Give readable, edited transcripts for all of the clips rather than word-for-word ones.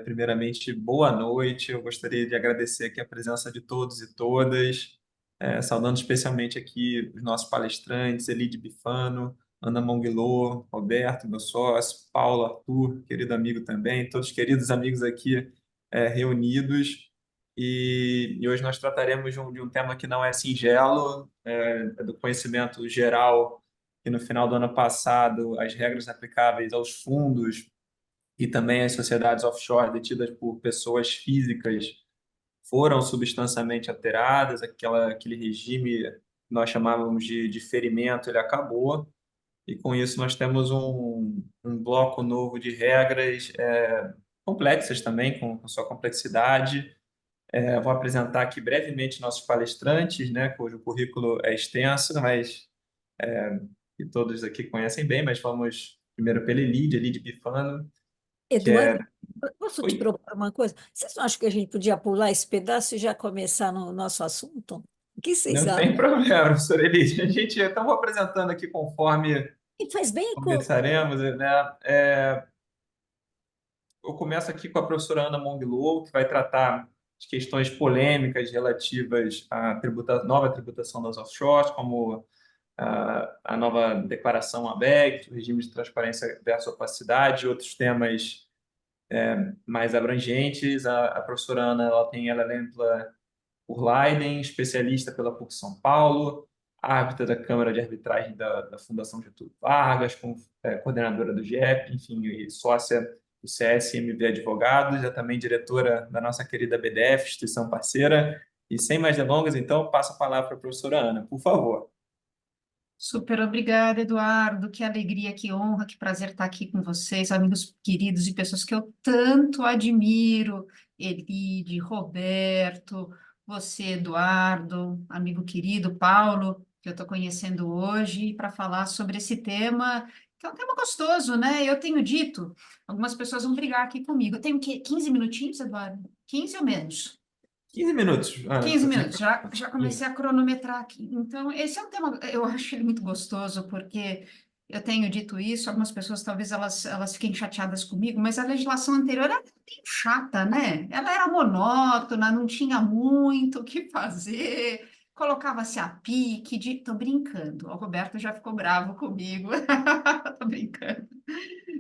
Primeiramente, boa noite. Eu gostaria de agradecer aqui a presença de todos e todas, saudando especialmente aqui os nossos palestrantes, Elide Bifano, Ana Monguilô, Roberto, meu sócio, Paulo, Arthur, querido amigo também, todos queridos amigos aqui reunidos. E hoje nós trataremos de um tema que não é singelo, é do conhecimento geral, que no final do ano passado as regras aplicáveis aos fundos e também as sociedades offshore detidas por pessoas físicas foram substancialmente alteradas, aquele regime que nós chamávamos de ferimento, ele acabou, e com isso nós temos um bloco novo de regras complexas também, com sua complexidade. Vou apresentar aqui brevemente nossos palestrantes, né, cujo currículo é extenso, mas que todos aqui conhecem bem, mas vamos primeiro pela Elide Bifano, que Eduardo, é... posso te Oi? propor uma coisa? Vocês não acham que a gente podia pular esse pedaço e já começar no nosso assunto? O que vocês Não acham? tem problema, professor Elite. Então, vou apresentando aqui conforme E faz bem. começaremos, né? Eu começo aqui com a professora Ana Monguilou, que vai tratar de questões polêmicas relativas à nova tributação das offshores, como a nova declaração ABEC, o regime de transparência versus opacidade, e outros temas mais abrangentes. A professora Ana ela é ampla por Leiden, especialista pela PUC São Paulo, árbitra da Câmara de Arbitragem da Fundação Getúlio Vargas, coordenadora do GEP, enfim, e sócia do CSMV Advogados, é também diretora da nossa querida BDF, instituição parceira. E sem mais delongas, então, passo a palavra para a professora Ana, por favor. Super obrigada, Eduardo. Que alegria, que honra, que prazer estar aqui com vocês, amigos queridos e pessoas que eu tanto admiro. Elide, Roberto, você, Eduardo, amigo querido, Paulo, que eu estou conhecendo hoje, para falar sobre esse tema, que é um tema gostoso, né? Eu tenho dito, algumas pessoas vão brigar aqui comigo. Eu tenho o quê? 15 minutinhos, Eduardo? 15 ou menos? 15 minutos, Ana, 15 sem minutos, problema. já Isso. comecei a cronometrar aqui. Então, esse é um tema, eu acho ele muito gostoso, porque eu tenho dito isso, algumas pessoas talvez elas fiquem chateadas comigo, mas a legislação anterior era meio chata, né? Ela era monótona, não tinha muito o que fazer, colocava-se a pique, tô brincando. O Roberto já ficou bravo comigo, tô brincando.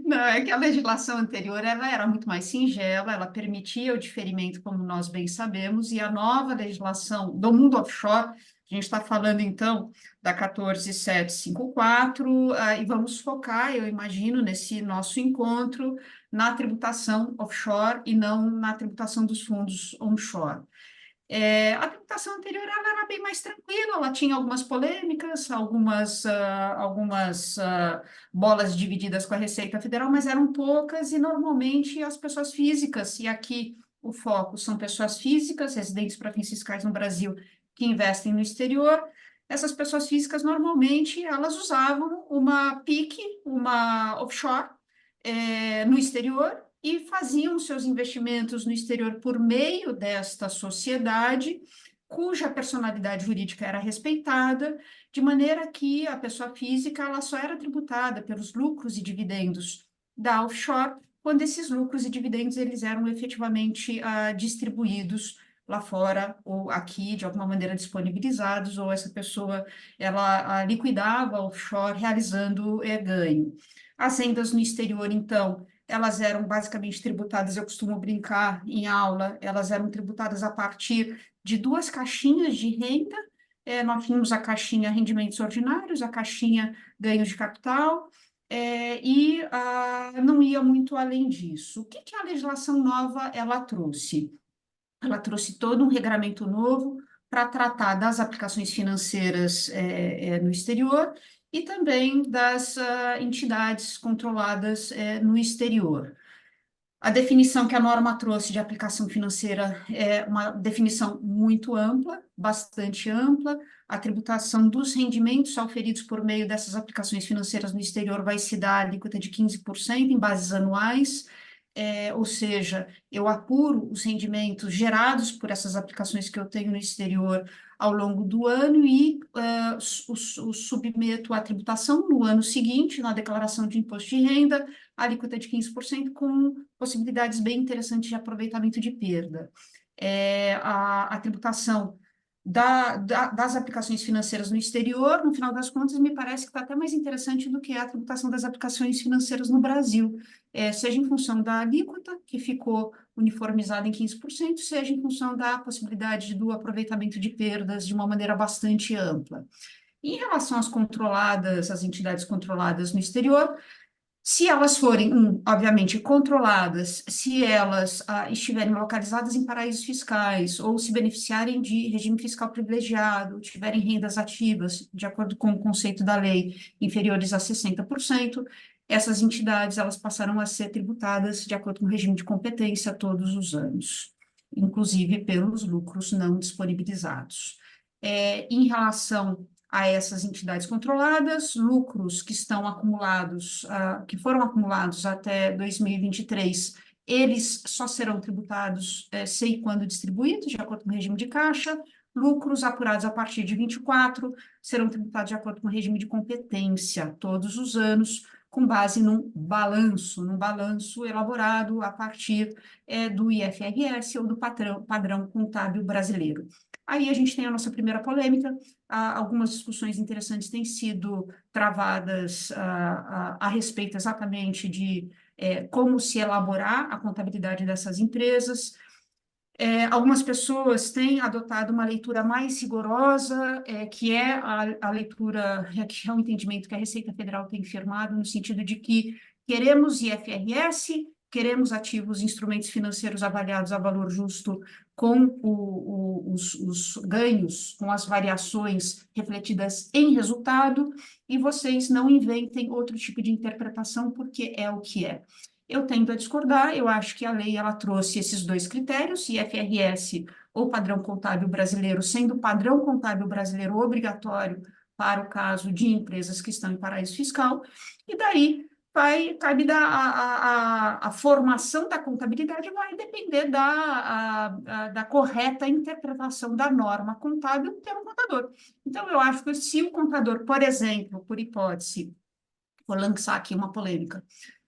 Não, é que a legislação anterior ela era muito mais singela, ela permitia o diferimento, como nós bem sabemos, e a nova legislação do mundo offshore, a gente está falando então da 14754, e vamos focar, eu imagino, nesse nosso encontro, na tributação offshore e não na tributação dos fundos onshore. A tributação anterior ela era bem mais tranquila, ela tinha algumas polêmicas, algumas bolas divididas com a Receita Federal, mas eram poucas e normalmente as pessoas físicas, e aqui o foco são pessoas físicas, residentes para fins fiscais no Brasil, que investem no exterior. Essas pessoas físicas normalmente elas usavam uma PIC, uma offshore, no exterior e faziam seus investimentos no exterior por meio desta sociedade, cuja personalidade jurídica era respeitada, de maneira que a pessoa física ela só era tributada pelos lucros e dividendos da offshore, quando esses lucros e dividendos eles eram efetivamente distribuídos lá fora ou aqui de alguma maneira disponibilizados, ou essa pessoa ela liquidava offshore realizando ganho. As rendas no exterior, então, elas eram basicamente tributadas, eu costumo brincar em aula, elas eram tributadas a partir de duas caixinhas de renda. Nós tínhamos a caixinha rendimentos ordinários, a caixinha ganhos de capital, não ia muito além disso. O que que a legislação nova ela trouxe? Ela trouxe todo um regramento novo para tratar das aplicações financeiras no exterior e também das entidades controladas no exterior. A definição que a norma trouxe de aplicação financeira é uma definição muito ampla, bastante ampla. A tributação dos rendimentos auferidos por meio dessas aplicações financeiras no exterior vai se dar a alíquota de 15% em bases anuais, ou seja, eu apuro os rendimentos gerados por essas aplicações que eu tenho no exterior ao longo do ano e o submeto à tributação no ano seguinte, na declaração de imposto de renda, alíquota de 15%, com possibilidades bem interessantes de aproveitamento de perda. A tributação das aplicações financeiras no exterior, no final das contas, me parece que está até mais interessante do que a tributação das aplicações financeiras no Brasil, seja em função da alíquota, que ficou uniformizada em 15%, seja em função da possibilidade do aproveitamento de perdas de uma maneira bastante ampla. Em relação às controladas, às entidades controladas no exterior, se elas forem, obviamente, controladas, se elas estiverem localizadas em paraísos fiscais ou se beneficiarem de regime fiscal privilegiado, tiverem rendas ativas, de acordo com o conceito da lei, inferiores a 60%, essas entidades elas passarão a ser tributadas de acordo com o regime de competência todos os anos, inclusive pelos lucros não disponibilizados. Em relação a essas entidades controladas, lucros que estão acumulados, que foram acumulados até 2023, eles só serão tributados se e quando distribuídos, de acordo com o regime de caixa. Lucros apurados a partir de 24 serão tributados de acordo com o regime de competência, todos os anos, com base num balanço elaborado a partir do IFRS ou do padrão contábil brasileiro. Aí a gente tem a nossa primeira polêmica. Algumas discussões interessantes têm sido travadas a respeito exatamente de como se elaborar a contabilidade dessas empresas. Algumas pessoas têm adotado uma leitura mais rigorosa, que é a leitura, que é o entendimento que a Receita Federal tem firmado, no sentido de que queremos IFRS, queremos ativos, instrumentos financeiros avaliados a valor justo, com os ganhos, com as variações refletidas em resultado, e vocês não inventem outro tipo de interpretação, porque é o que é. Eu tendo a discordar, eu acho que a lei ela trouxe esses dois critérios, IFRS ou padrão contábil brasileiro, sendo o padrão contábil brasileiro obrigatório para o caso de empresas que estão em paraíso fiscal, e daí cabe a formação da contabilidade vai depender da correta interpretação da norma contábil pelo contador. Então, eu acho que se o contador, por exemplo, por hipótese, vou lançar aqui uma polêmica,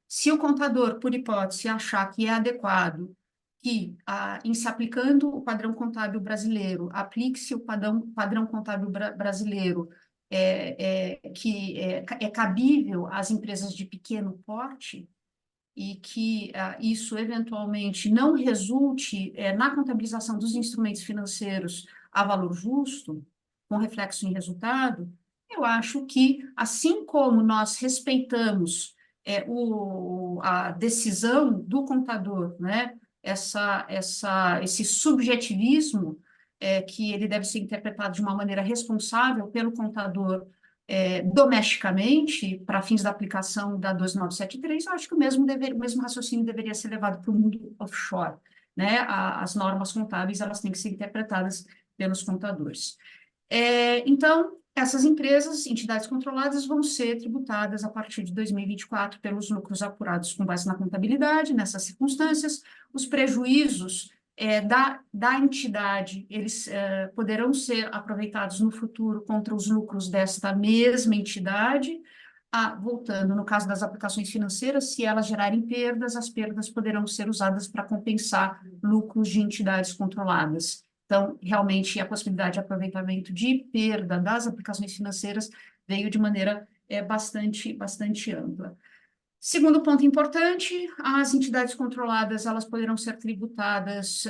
se o contador, por hipótese, achar que é adequado que, em se aplicando o padrão contábil brasileiro, aplique-se o padrão contábil brasileiro que é cabível às empresas de pequeno porte e que isso eventualmente não resulte na contabilização dos instrumentos financeiros a valor justo, com reflexo em resultado, eu acho que, assim como nós respeitamos a decisão do contador, né, esse subjetivismo, que ele deve ser interpretado de uma maneira responsável pelo contador domesticamente, para fins da aplicação da 2973, eu acho que o mesmo raciocínio deveria ser levado para o mundo offshore, né? As normas contábeis, elas têm que ser interpretadas pelos contadores. Então, essas empresas, entidades controladas, vão ser tributadas a partir de 2024 pelos lucros apurados com base na contabilidade. Nessas circunstâncias, os prejuízos da entidade, eles poderão ser aproveitados no futuro contra os lucros desta mesma entidade. Voltando, no caso das aplicações financeiras, se elas gerarem perdas, as perdas poderão ser usadas para compensar lucros de entidades controladas. Então, realmente, a possibilidade de aproveitamento de perda das aplicações financeiras veio de maneira bastante ampla. Segundo ponto importante, as entidades controladas, elas poderão ser tributadas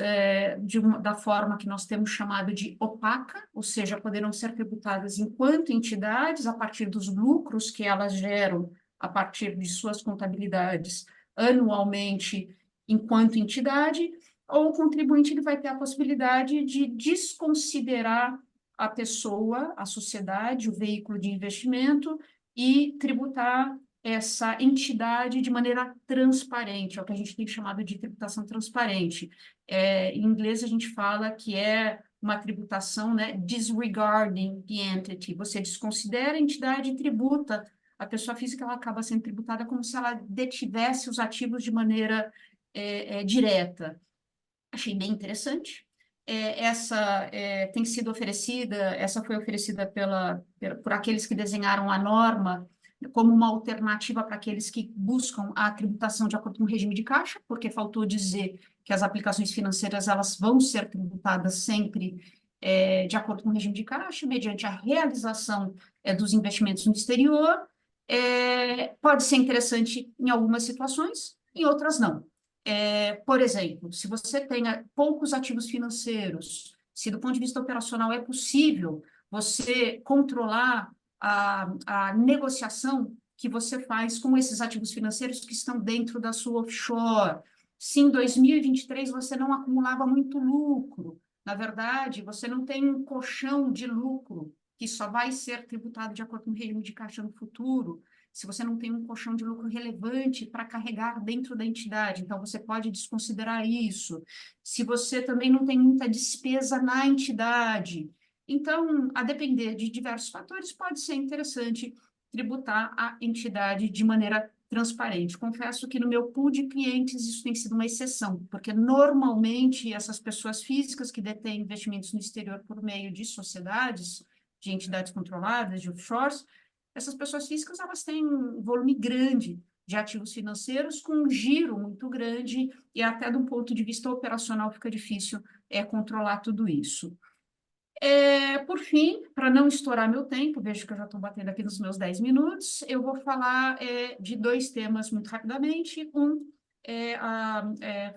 da forma que nós temos chamado de opaca, ou seja, poderão ser tributadas enquanto entidades, a partir dos lucros que elas geram a partir de suas contabilidades anualmente enquanto entidade, ou o contribuinte ele vai ter a possibilidade de desconsiderar a pessoa, a sociedade, o veículo de investimento e tributar essa entidade de maneira transparente, é o que a gente tem chamado de tributação transparente. Em inglês, a gente fala que é uma tributação, né, disregarding the entity, você desconsidera a entidade e tributa. A pessoa física ela acaba sendo tributada como se ela detivesse os ativos de maneira direta. Achei bem interessante. tem sido oferecida, essa foi oferecida por aqueles que desenharam a norma como uma alternativa para aqueles que buscam a tributação de acordo com o regime de caixa, porque faltou dizer que as aplicações financeiras elas vão ser tributadas sempre de acordo com o regime de caixa, mediante a realização dos investimentos no exterior. Pode ser interessante em algumas situações, em outras não. Por exemplo, se você tem poucos ativos financeiros, se do ponto de vista operacional é possível você controlar a negociação que você faz com esses ativos financeiros que estão dentro da sua offshore. Se em 2023 você não acumulava muito lucro, na verdade, você não tem um colchão de lucro que só vai ser tributado de acordo com o regime de caixa no futuro, se você não tem um colchão de lucro relevante para carregar dentro da entidade, então você pode desconsiderar isso. Se você também não tem muita despesa na entidade, então, a depender de diversos fatores, pode ser interessante tributar a entidade de maneira transparente. Confesso que no meu pool de clientes isso tem sido uma exceção, porque normalmente essas pessoas físicas que detêm investimentos no exterior por meio de sociedades, de entidades controladas, de offshores, essas pessoas físicas elas têm um volume grande de ativos financeiros com um giro muito grande e até de um ponto de vista operacional fica difícil controlar tudo isso. Por fim, para não estourar meu tempo, vejo que eu já estou batendo aqui nos meus 10 minutos, eu vou falar de dois temas muito rapidamente.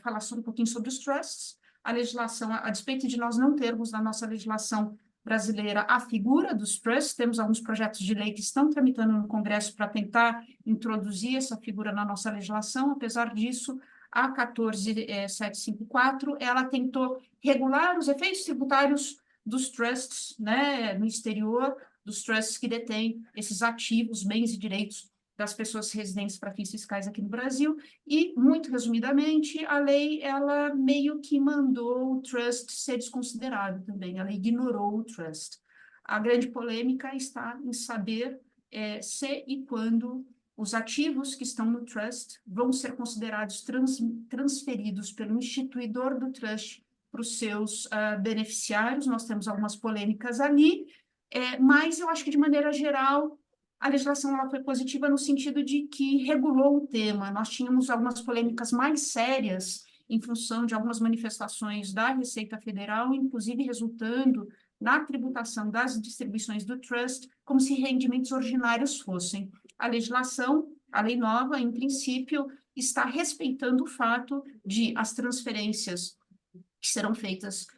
Falar só um pouquinho sobre os trusts. A legislação, a despeito de nós não termos na nossa legislação brasileira a figura dos trusts, temos alguns projetos de lei que estão tramitando no Congresso para tentar introduzir essa figura na nossa legislação. Apesar disso, a 14754, ela tentou regular os efeitos tributários dos trusts, né, no exterior, dos trusts que detêm esses ativos, bens e direitos das pessoas residentes para fins fiscais aqui no Brasil, e, muito resumidamente, a lei, ela meio que mandou o trust ser desconsiderado também, ela ignorou o trust. A grande polêmica está em saber se e quando os ativos que estão no trust vão ser considerados transferidos pelo instituidor do trust para os seus beneficiários. Nós temos algumas polêmicas ali, mas eu acho que, de maneira geral, a legislação ela foi positiva no sentido de que regulou o tema. Nós tínhamos algumas polêmicas mais sérias em função de algumas manifestações da Receita Federal, inclusive resultando na tributação das distribuições do trust, como se rendimentos ordinários fossem. A legislação, a lei nova, em princípio, está respeitando o fato de as transferências que serão feitas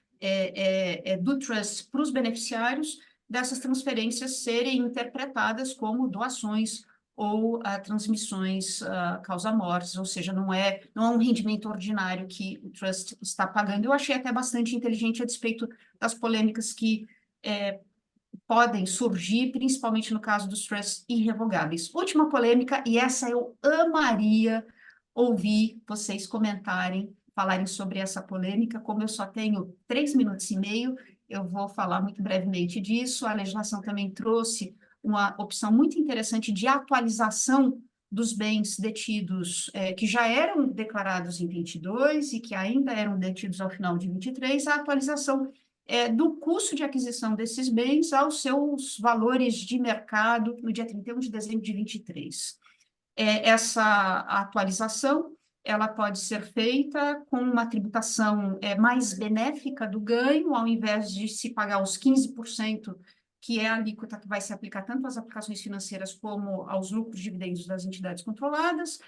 do trust para os beneficiários, dessas transferências serem interpretadas como doações ou transmissões causa-mortes, ou seja, não é um rendimento ordinário que o trust está pagando. Eu achei até bastante inteligente a despeito das polêmicas que podem surgir, principalmente no caso dos trusts irrevogáveis. Última polêmica, e essa eu amaria ouvir vocês comentarem, falarem sobre essa polêmica. Como eu só tenho 3 minutos e meio, eu vou falar muito brevemente disso. A legislação também trouxe uma opção muito interessante de atualização dos bens detidos, que já eram declarados em 22 e que ainda eram detidos ao final de 23, a atualização do custo de aquisição desses bens aos seus valores de mercado no dia 31 de dezembro de 23. Essa atualização ela pode ser feita com uma tributação mais benéfica do ganho, ao invés de se pagar os 15%, que é a alíquota que vai se aplicar tanto às aplicações financeiras como aos lucros e dividendos das entidades controladas.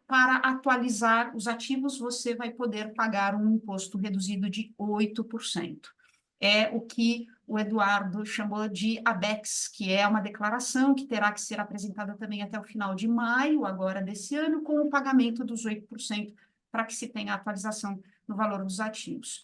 Para atualizar os ativos, você vai poder pagar um imposto reduzido de 8%. É o que o Eduardo chamou de ABEX, que é uma declaração que terá que ser apresentada também até o final de maio, agora desse ano, com o pagamento dos 8%, para que se tenha atualização no valor dos ativos.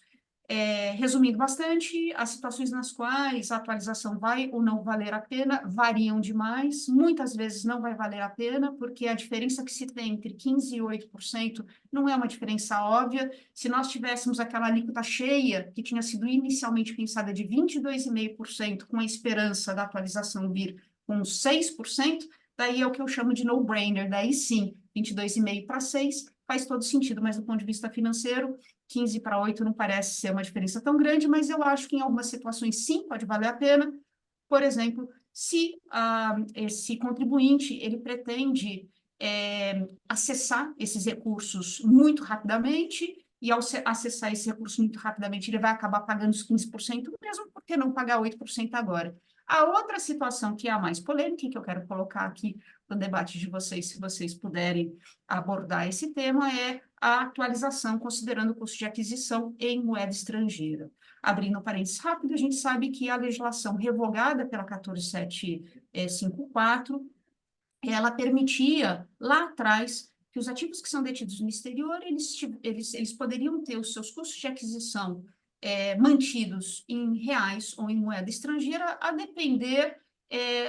Resumindo bastante, as situações nas quais a atualização vai ou não valer a pena variam demais, muitas vezes não vai valer a pena, porque a diferença que se tem entre 15% e 8% não é uma diferença óbvia. Se nós tivéssemos aquela alíquota cheia, que tinha sido inicialmente pensada de 22,5%, com a esperança da atualização vir com 6%, daí é o que eu chamo de no-brainer, daí sim, 22,5% para 6%, faz todo sentido, mas do ponto de vista financeiro, 15 para 8 não parece ser uma diferença tão grande, mas eu acho que em algumas situações sim, pode valer a pena. Por exemplo, se esse contribuinte ele pretende acessar esses recursos muito rapidamente, e ao acessar esse recurso muito rapidamente, ele vai acabar pagando os 15%, mesmo porque não pagar 8% agora. A outra situação que é a mais polêmica, que eu quero colocar aqui no debate de vocês, se vocês puderem abordar esse tema, é a atualização, considerando o custo de aquisição em moeda estrangeira. Abrindo um parênteses rápido, a gente sabe que a legislação revogada pela 14754, ela permitia, lá atrás, que os ativos que são detidos no exterior, eles poderiam ter os seus custos de aquisição mantidos em reais ou em moeda estrangeira, a depender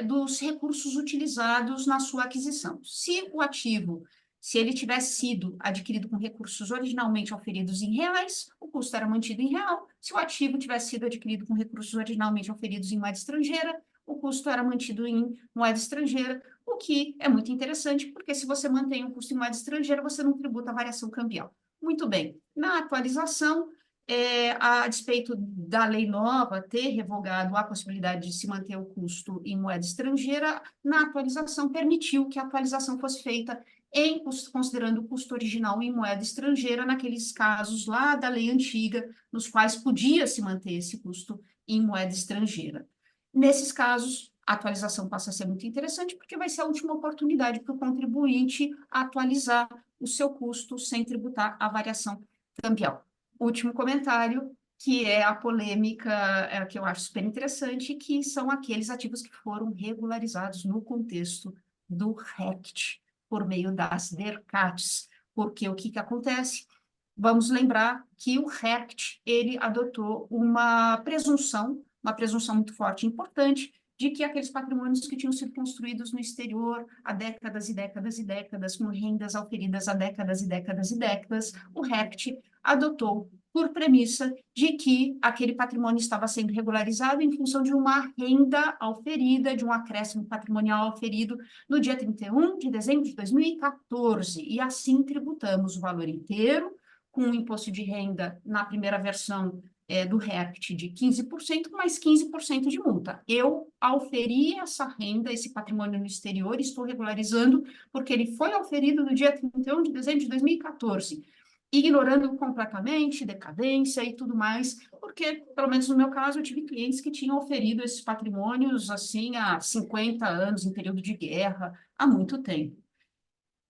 dos recursos utilizados na sua aquisição. Se ele tivesse sido adquirido com recursos originalmente oferidos em reais, o custo era mantido em real. Se o ativo tivesse sido adquirido com recursos originalmente oferidos em moeda estrangeira, o custo era mantido em moeda estrangeira, o que é muito interessante, porque se você mantém um custo em moeda estrangeira, você não tributa a variação cambial. Muito bem. Na atualização, a despeito da lei nova ter revogado a possibilidade de se manter o custo em moeda estrangeira, na atualização permitiu que a atualização fosse feita considerando o custo original em moeda estrangeira, naqueles casos lá da lei antiga, nos quais podia se manter esse custo em moeda estrangeira. Nesses casos, a atualização passa a ser muito interessante, porque vai ser a última oportunidade para o contribuinte atualizar o seu custo sem tributar a variação cambial. Último comentário, que é a polêmica que eu acho super interessante, que são aqueles ativos que foram regularizados no contexto do RECT, por meio das DERCATs. Porque o que acontece? Vamos lembrar que o RECT, ele adotou uma presunção muito forte e importante, de que aqueles patrimônios que tinham sido construídos no exterior há décadas e décadas e décadas, com rendas auferidas há décadas e décadas e décadas, o RECT adotou por premissa de que aquele patrimônio estava sendo regularizado em função de uma renda auferida, de um acréscimo patrimonial auferido no dia 31 de dezembro de 2014, e assim tributamos o valor inteiro, com o imposto de renda na primeira versão do RECT de 15%, mais 15% de multa. Eu auferi essa renda, esse patrimônio no exterior, estou regularizando porque ele foi auferido no dia 31 de dezembro de 2014, ignorando completamente decadência e tudo mais, porque, pelo menos no meu caso, eu tive clientes que tinham auferido esses patrimônios assim há 50 anos, em período de guerra, há muito tempo.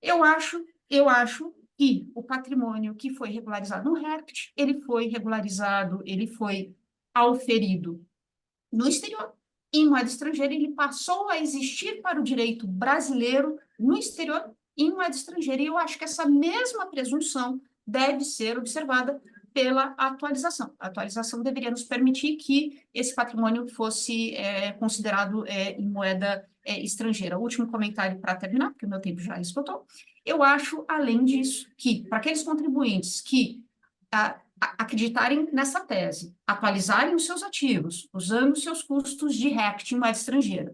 Eu acho que o patrimônio que foi regularizado no RECT, ele foi auferido no exterior, em moeda estrangeira, ele passou a existir para o direito brasileiro no exterior, em moeda estrangeira, e eu acho que essa mesma presunção deve ser observada pela atualização. A atualização deveria nos permitir que esse patrimônio fosse considerado em moeda estrangeira. Último comentário para terminar, porque o meu tempo já esgotou. Eu acho, além disso, que para aqueles contribuintes que acreditarem nessa tese, atualizarem os seus ativos, usando os seus custos de RECT em moeda estrangeira,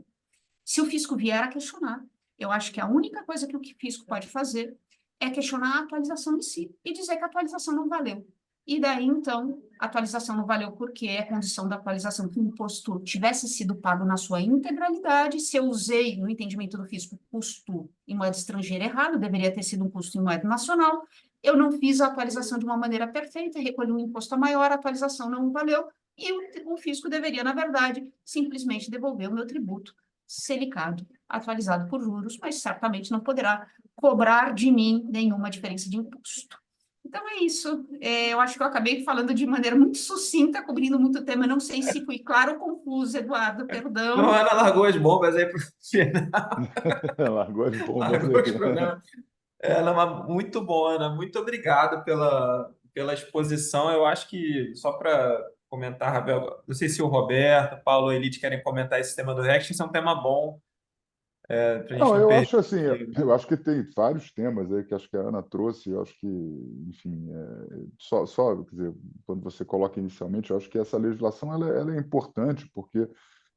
se o fisco vier a questionar, eu acho que a única coisa que o fisco pode fazer é questionar a atualização em si e dizer que a atualização não valeu. E daí, então, a atualização não valeu porque é condição da atualização que o imposto tivesse sido pago na sua integralidade. Se eu usei, no entendimento do fisco, custo em moeda estrangeira errado, deveria ter sido um custo em moeda nacional. Eu não fiz a atualização de uma maneira perfeita, recolhi um imposto maior, a atualização não valeu, e o fisco deveria, na verdade, simplesmente devolver o meu tributo selicado, atualizado por juros, mas certamente não poderá cobrar de mim nenhuma diferença de imposto. Então é isso. Eu acho que eu acabei falando de maneira muito sucinta, cobrindo muito tema. Não sei se fui claro ou confuso, Eduardo, perdão. Não, Ana largou as bombas aí para o final. Largou as bombas Largou os aí. programas. Ana, muito bom, Ana. Muito obrigado pela exposição. Eu acho que, só para comentar, Rafael, não sei se o Roberto, Paulo ou Elite querem comentar esse tema do React, isso é um tema bom, para a gente Não, não eu perder. acho assim, eu acho que tem vários temas aí que acho que a Ana trouxe, eu acho que, enfim, quer dizer, quando você coloca inicialmente, eu acho que essa legislação ela é importante, porque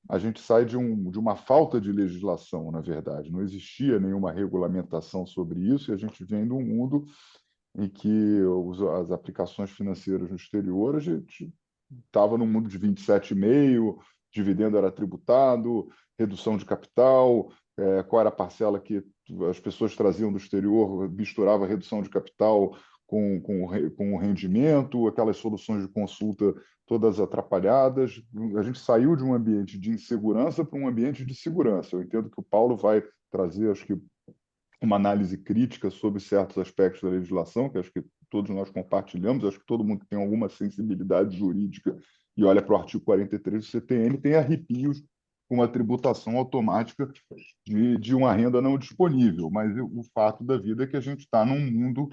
a gente sai de uma falta de legislação, na verdade. Não existia nenhuma regulamentação sobre isso, e a gente vem de um mundo em que as aplicações financeiras no exterior, a gente estava no mundo de 27,5, dividendo era tributado, redução de capital, qual era a parcela que as pessoas traziam do exterior, misturava a redução de capital com o rendimento, aquelas soluções de consulta todas atrapalhadas. A gente saiu de um ambiente de insegurança para um ambiente de segurança. Eu entendo que o Paulo vai trazer, acho que, uma análise crítica sobre certos aspectos da legislação, que acho que todos nós compartilhamos, acho que todo mundo que tem alguma sensibilidade jurídica e olha para o artigo 43 do CTN tem arrepios com a tributação automática de uma renda não disponível, mas o fato da vida é que a gente está num mundo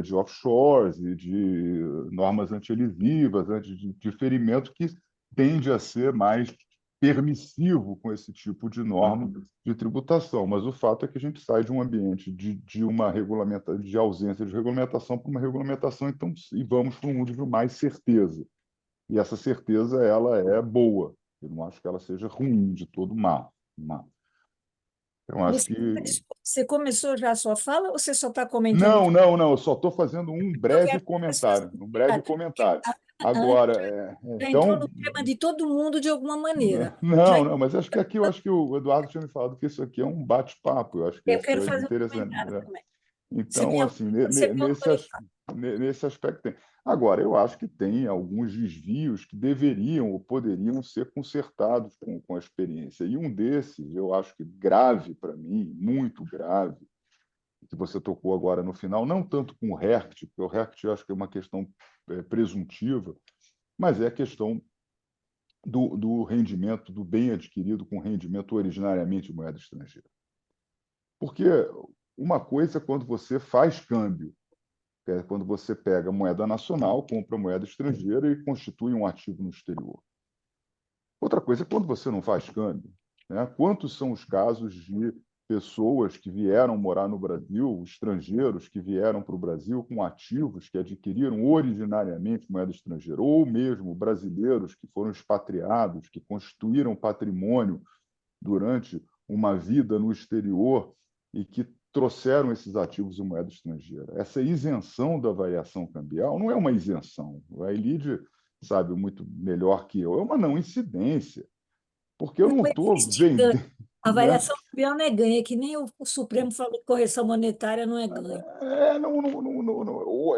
de offshores e de normas antielisivas, de diferimento que tende a ser mais permissivo com esse tipo de norma de tributação, mas o fato é que a gente sai de um ambiente de uma de ausência de regulamentação para uma regulamentação, então, e vamos para um mundo de mais certeza. E essa certeza ela é boa. Eu não acho que ela seja ruim de todo mal. Eu acho que Você começou já a sua fala ou você só está comentando? não. Eu só estou fazendo um Eu breve quero que as pessoas comentário. Um breve comentário. Ana Agora, já entrou então, no tema de todo mundo de alguma maneira. Já, não, mas acho que aqui eu acho que o Eduardo tinha me falado que isso aqui é um bate-papo. Eu acho que eu isso quero é fazer um interessante, comentário né? também. Você Então, me, assim, você me autorizar. nesse aspecto tem. Agora, eu acho que tem alguns desvios que deveriam ou poderiam ser consertados com a experiência. E um desses, eu acho que grave para mim, muito grave, que você tocou agora no final, não tanto com o RECT, porque o RECT eu acho que é uma questão presuntiva, mas é a questão do rendimento, do bem adquirido com rendimento originariamente em moeda estrangeira. Porque uma coisa é quando você faz câmbio, que é quando você pega moeda nacional, compra moeda estrangeira e constitui um ativo no exterior. Outra coisa é quando você não faz câmbio. Né? Quantos são os casos de pessoas que vieram morar no Brasil, estrangeiros que vieram para o Brasil com ativos que adquiriram originariamente moeda estrangeira, ou mesmo brasileiros que foram expatriados, que constituíram patrimônio durante uma vida no exterior e que trouxeram esses ativos em moeda estrangeira. Essa isenção da variação cambial não é uma isenção. A Elide sabe muito melhor que eu, é uma não incidência, porque eu Não não estou existe ganho. vendendo. A Né? variação cambial não é ganho, é que nem o Supremo falou que correção monetária não é ganho.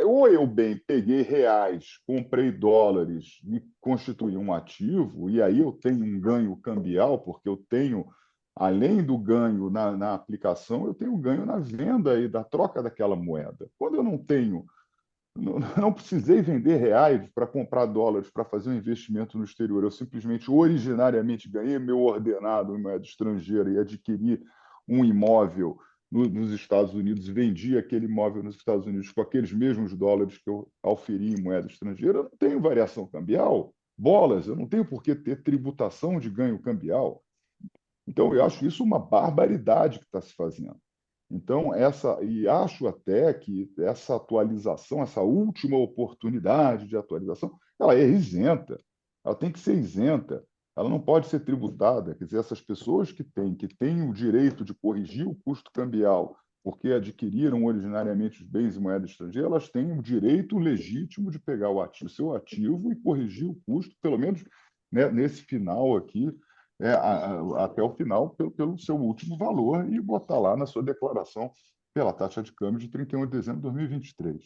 Ou eu bem peguei reais, comprei dólares e constituí um ativo, e aí eu tenho um ganho cambial, porque eu tenho, além do ganho na aplicação, eu tenho ganho na venda e da troca daquela moeda. Quando eu não tenho, não precisei vender reais para comprar dólares para fazer um investimento no exterior, eu simplesmente originariamente ganhei meu ordenado em moeda estrangeira e adquiri um imóvel nos Estados Unidos, vendi aquele imóvel nos Estados Unidos com aqueles mesmos dólares que eu auferi em moeda estrangeira, eu não tenho variação cambial, bolas, eu não tenho por que ter tributação de ganho cambial. Então, eu acho isso uma barbaridade que está se fazendo. Então, e acho até que essa atualização, essa última oportunidade de atualização, ela é isenta, ela tem que ser isenta, ela não pode ser tributada. Quer dizer, essas pessoas que têm o direito de corrigir o custo cambial porque adquiriram originariamente os bens em moeda estrangeira, elas têm o direito legítimo de pegar o seu ativo e corrigir o custo, pelo menos, né, nesse final aqui, até o final pelo seu último valor e botar lá na sua declaração pela taxa de câmbio de 31 de dezembro de 2023.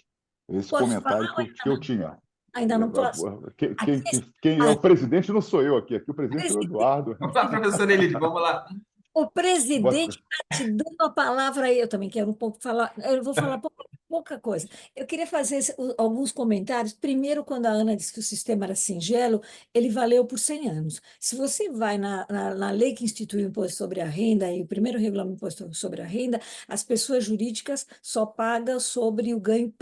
Esse Posso comentário falar ou que eu tinha. ainda não posso? Aqui, Quem é o presidente não sou eu aqui, o presidente é o presidente, Eduardo. Vamos lá, professor Elide, vamos lá. o presidente Bota- está te dando a palavra aí. Eu também quero um pouco falar, eu vou falar pouca coisa. Eu queria fazer alguns comentários. Primeiro, quando a Ana disse que o sistema era singelo, ele valeu por 100 anos. Se você vai na lei que institui o imposto sobre a renda, e o primeiro regulamento do imposto sobre a renda, as pessoas jurídicas só pagam sobre o ganho,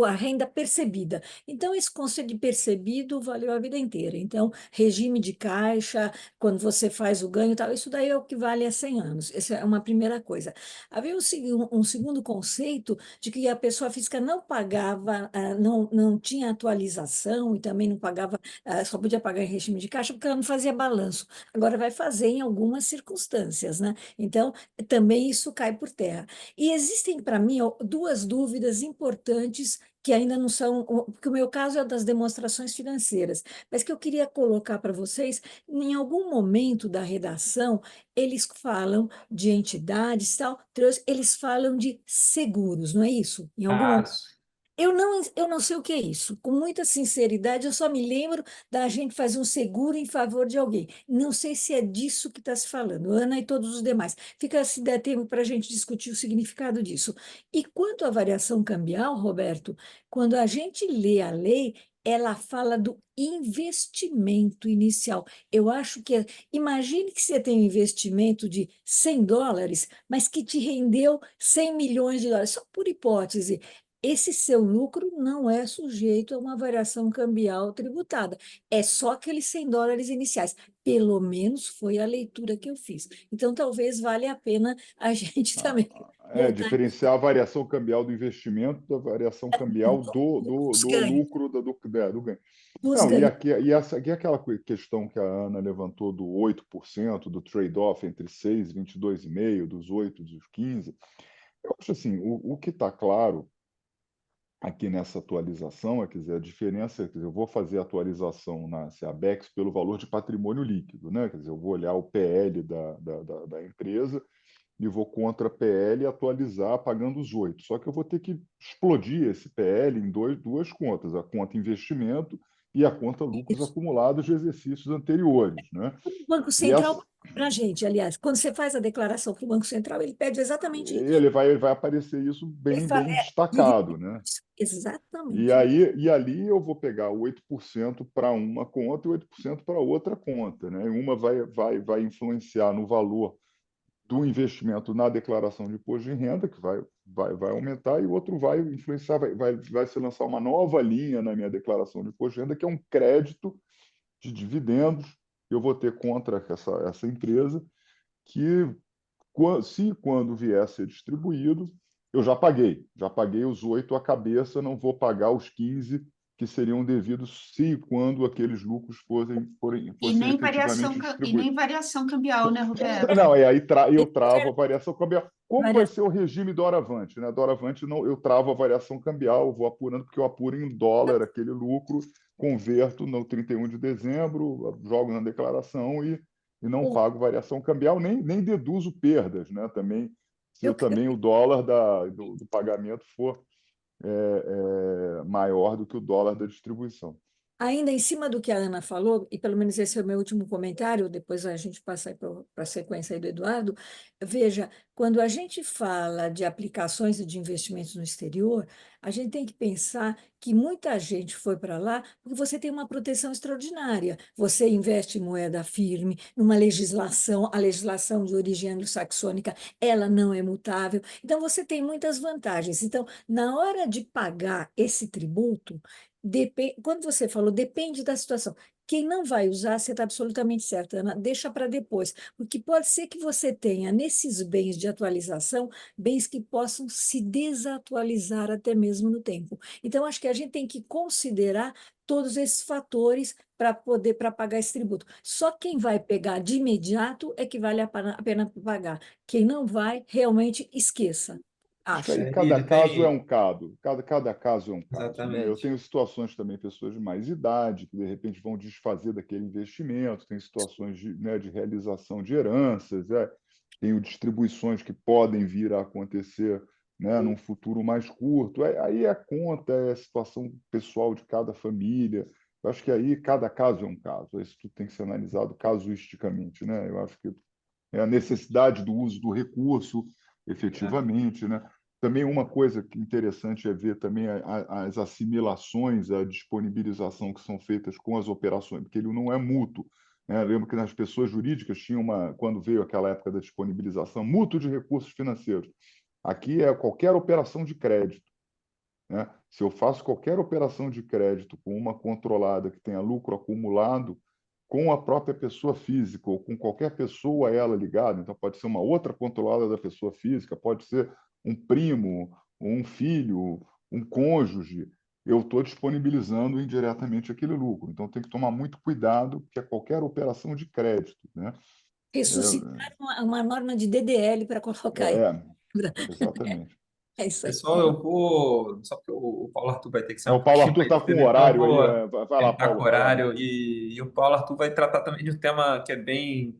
a renda percebida. Então, esse conceito de percebido valeu a vida inteira. Então, regime de caixa, quando você faz o ganho e tal, isso daí é o que vale a 100 anos. Essa é uma primeira coisa. Havia um segundo conceito de que a pessoa pessoa física não pagava, não tinha atualização e também não pagava, só podia pagar em regime de caixa porque ela não fazia balanço. Agora vai fazer em algumas circunstâncias, né? Então, também isso cai por terra. E existem, para mim, duas dúvidas importantes que ainda não são, porque o meu caso é das demonstrações financeiras, mas que eu queria colocar para vocês, em algum momento da redação, eles falam de entidades, tal, eles falam de seguros, não é isso? Em algum Ah, momento. Eu não sei o que é isso. Com muita sinceridade, eu só me lembro da gente fazer um seguro em favor de alguém. Não sei se é disso que está se falando, Ana e todos os demais. Fica se der tempo para a gente discutir o significado disso. E quanto à variação cambial, Roberto, quando a gente lê a lei, ela fala do investimento inicial. Eu acho que, imagine que você tem um investimento de US$ 100, mas que te rendeu US$ 100 milhões, só por hipótese. Esse seu lucro não é sujeito a uma variação cambial tributada. É só aqueles US$ 100 iniciais. Pelo menos foi a leitura que eu fiz. Então, talvez valha a pena a gente também voltar Diferenciar a variação cambial do investimento da variação cambial dos do ganhos, lucro, do ganho. dos Não, ganhos. e aquela questão que a Ana levantou do 8%, do trade-off entre 6 e 22,5%, dos 8 e dos 15%, eu acho assim, o que está claro aqui nessa atualização, quer dizer, a diferença, quer dizer, eu vou fazer a atualização na Abex pelo valor de patrimônio líquido, né? Quer dizer, eu vou olhar o PL da empresa e vou contra a PL e atualizar pagando os 8. Só que eu vou ter que explodir esse PL em duas contas, a conta investimento e a conta lucros Isso. acumulados de exercícios anteriores, né? O Banco E Central, essa, para a gente, aliás, quando você faz a declaração para o Banco Central, ele pede exatamente isso. ele vai aparecer isso Ele fala, bem destacado, né? exatamente isso. E ali eu vou pegar 8% para uma conta e 8% para outra conta, né? Uma vai influenciar no valor do investimento na declaração de imposto de renda, que vai aumentar, e o outro vai influenciar, vai se lançar uma nova linha na minha declaração de imposto de renda, que é um crédito de dividendos que eu vou ter contra essa empresa, que se quando vier a ser distribuído, eu já paguei os 8 à cabeça, não vou pagar os 15 que seriam devidos se quando aqueles lucros fossem efetivamente E distribuídos. nem variação cambial, né, Roberto? Não, aí eu travo a variação cambial. Como vai Variação. ser o regime doravante, né? Doravante, não, eu travo a variação cambial, eu vou apurando, porque eu apuro em dólar aquele lucro, converto no 31 de dezembro, jogo na declaração e não pago variação cambial, nem deduzo perdas, né? Também, se Eu, também o dólar do pagamento for maior do que o dólar da distribuição. Ainda em cima do que a Ana falou, e pelo menos esse é o meu último comentário, depois a gente passa para a sequência aí do Eduardo. Veja, quando a gente fala de aplicações e de investimentos no exterior, a gente tem que pensar que muita gente foi para lá porque você tem uma proteção extraordinária. Você investe em moeda firme, numa legislação, a legislação de origem anglo-saxônica, ela não é mutável. Então, você tem muitas vantagens. Então, na hora de pagar esse tributo, quando você falou, depende da situação. Quem não vai usar, você está absolutamente certa, Ana, deixa para depois, porque pode ser que você tenha nesses bens de atualização, bens que possam se desatualizar até mesmo no tempo. Então, acho que a gente tem que considerar todos esses fatores para pagar esse tributo. Só quem vai pegar de imediato é que vale a pena pagar. Quem não vai, realmente esqueça. Acho que aí Acho. E cada ele caso é tem. um caso, cada caso é um caso, né? Eu Exatamente. tenho situações também, pessoas de mais idade, que de repente vão desfazer daquele investimento, tem situações de realização de heranças, tenho distribuições que podem vir a acontecer, né, num futuro mais curto. Aí é conta, é a situação pessoal de cada família. Eu acho que aí cada caso é um caso, isso tudo tem que ser analisado casuisticamente, né? Eu acho que é a necessidade do uso do recurso, É. efetivamente, né? Também uma coisa que interessante é ver também as assimilações, a disponibilização que são feitas com as operações, porque ele não é mútuo, né? Eu lembro que nas pessoas jurídicas tinha quando veio aquela época da disponibilização, mútuo de recursos financeiros. Aqui é qualquer operação de crédito, né? Se eu faço qualquer operação de crédito com uma controlada que tenha lucro acumulado, com a própria pessoa física ou com qualquer pessoa a ela ligada, então pode ser uma outra controlada da pessoa física, pode ser um primo, um filho, um cônjuge, eu estou disponibilizando indiretamente aquele lucro. Então, tem que tomar muito cuidado, porque é qualquer operação de crédito, né? Ressuscitar uma norma de DDL para colocar aí. É, exatamente. É isso aí. Pessoal, eu vou. Só porque o Paulo Arthur vai ter que sair O um Paulo pouquinho Arthur mais está com cedo, o então eu horário aí. vou. Vai Ele lá, está com Paulo, vai lá. horário, e o Paulo Arthur vai tratar também de um tema que é bem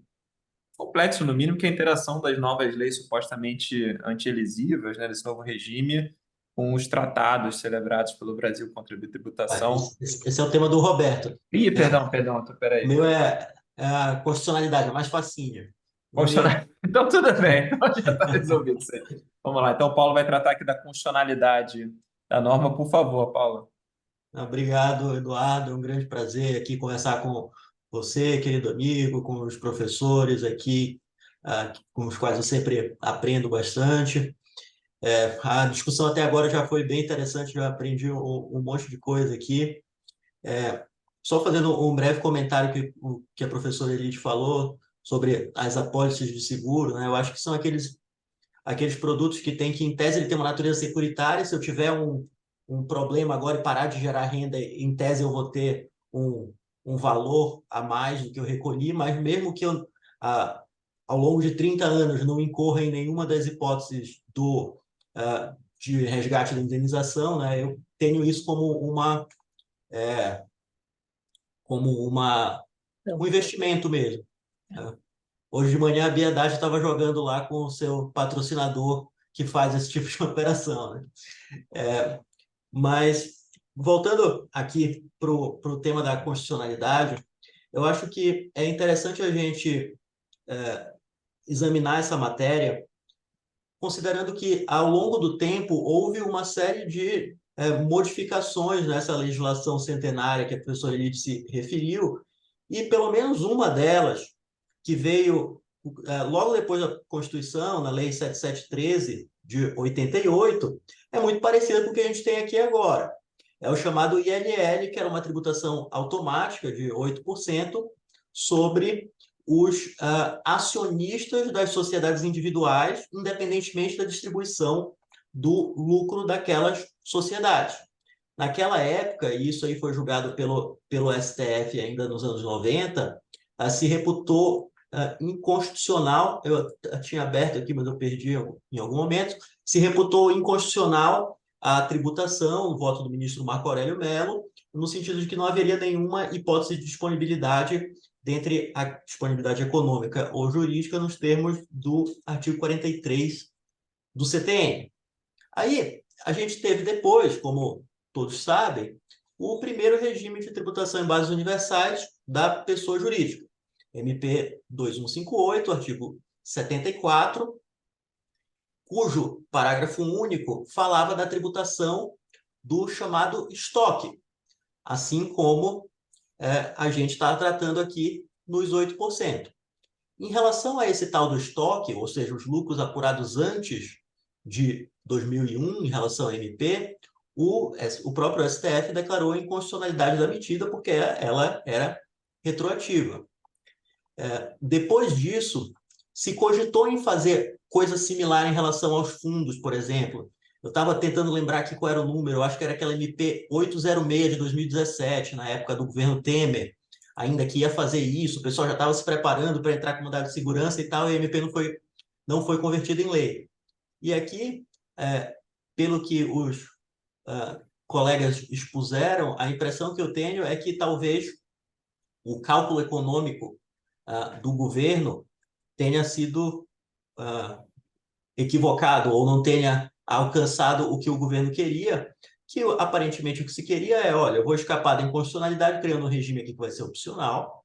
complexo, no mínimo, que é a interação das novas leis supostamente anti-elisivas, né, desse novo regime, com os tratados celebrados pelo Brasil contra a tributação. Esse é o tema do Roberto. Ih, perdão, então, O peraí. meu é a constitucionalidade, é mais facinho. Vamos ver. Então, tudo bem, então já está resolvido isso aí. Vamos lá, então o Paulo vai tratar aqui da constitucionalidade da norma, por favor, Paulo. Obrigado, Eduardo. É um grande prazer aqui conversar com você, querido amigo, com os professores aqui, com os quais eu sempre aprendo bastante. A discussão até agora já foi bem interessante, já aprendi um monte de coisa aqui. Só fazendo um breve comentário que a professora Elide falou sobre as apólices de seguro, né? Eu acho que são aqueles produtos que tem que, em tese, ele tem uma natureza securitária. Se eu tiver um problema agora e parar de gerar renda, em tese eu vou ter um valor a mais do que eu recolhi, mas mesmo que eu, ao longo de 30 anos, não incorra em nenhuma das hipóteses de resgate da indenização, né, eu tenho isso um investimento mesmo. Né? Hoje de manhã a Biedade estava jogando lá com o seu patrocinador que faz esse tipo de operação. Né? Mas, voltando aqui para o tema da constitucionalidade, eu acho que é interessante a gente examinar essa matéria, considerando que, ao longo do tempo, houve uma série de modificações nessa legislação centenária que a professora Elide se referiu, e pelo menos uma delas, que veio logo depois da Constituição, na Lei 7713 de 88, é muito parecida com o que a gente tem aqui agora. É o chamado ILL, que era uma tributação automática de 8% sobre os acionistas das sociedades individuais, independentemente da distribuição do lucro daquelas sociedades. Naquela época, e isso aí foi julgado pelo STF ainda nos anos 90, se reputou inconstitucional, eu tinha aberto aqui, mas eu perdi em algum momento, se reputou inconstitucional a tributação, o voto do ministro Marco Aurélio Mello, no sentido de que não haveria nenhuma hipótese de disponibilidade dentre a disponibilidade econômica ou jurídica nos termos do artigo 43 do CTN. Aí, a gente teve depois, como todos sabem, o primeiro regime de tributação em bases universais da pessoa jurídica, MP 2158, artigo 74, cujo parágrafo único falava da tributação do chamado estoque, assim como a gente está tratando aqui nos 8%. Em relação a esse tal do estoque, ou seja, os lucros apurados antes de 2001, em relação ao MP, o próprio STF declarou a inconstitucionalidade da medida porque ela era retroativa. Depois disso, se cogitou em fazer coisa similar em relação aos fundos, por exemplo. Eu estava tentando lembrar aqui qual era o número, eu acho que era aquela MP 806 de 2017, na época do governo Temer, ainda que ia fazer isso, o pessoal já estava se preparando para entrar com mandado de segurança e tal, e a MP não foi convertida em lei. E aqui, pelo que os colegas expuseram, a impressão que eu tenho é que talvez o cálculo econômico do governo tenha sido equivocado ou não tenha alcançado o que o governo queria, que aparentemente o que se queria é, olha, eu vou escapar da inconstitucionalidade criando um regime aqui que vai ser opcional,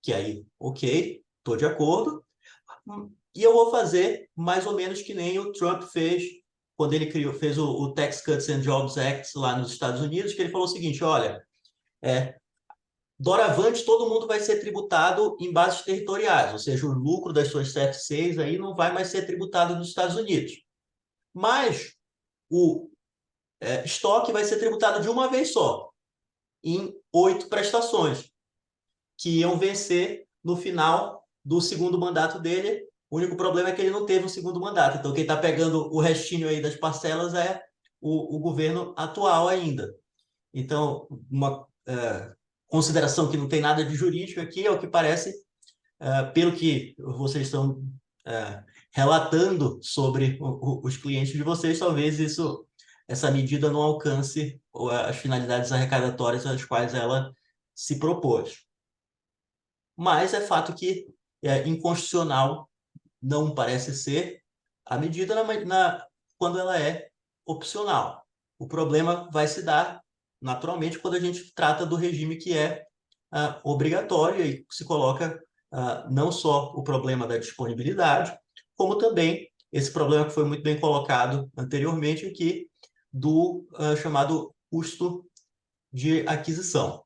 que aí, ok, estou de acordo, e eu vou fazer mais ou menos que nem o Trump fez quando ele fez o Tax Cuts and Jobs Act lá nos Estados Unidos, que ele falou o seguinte, olha, doravante todo mundo vai ser tributado em bases territoriais, ou seja, o lucro das suas CFCs aí não vai mais ser tributado nos Estados Unidos. Mas o estoque vai ser tributado de uma vez só, em 8 prestações, que iam vencer no final do segundo mandato dele. O único problema é que ele não teve um segundo mandato. Então, quem está pegando o restinho aí das parcelas é o governo atual ainda. Então, uma consideração que não tem nada de jurídico aqui é o que parece, pelo que vocês estão relatando sobre os clientes de vocês, talvez essa medida não alcance as finalidades arrecadatórias às quais ela se propôs. Mas é fato que inconstitucional não parece ser a medida quando ela é opcional. O problema vai se dar naturalmente quando a gente trata do regime que é obrigatório e se coloca não só o problema da disponibilidade, como também esse problema que foi muito bem colocado anteriormente aqui, do chamado custo de aquisição.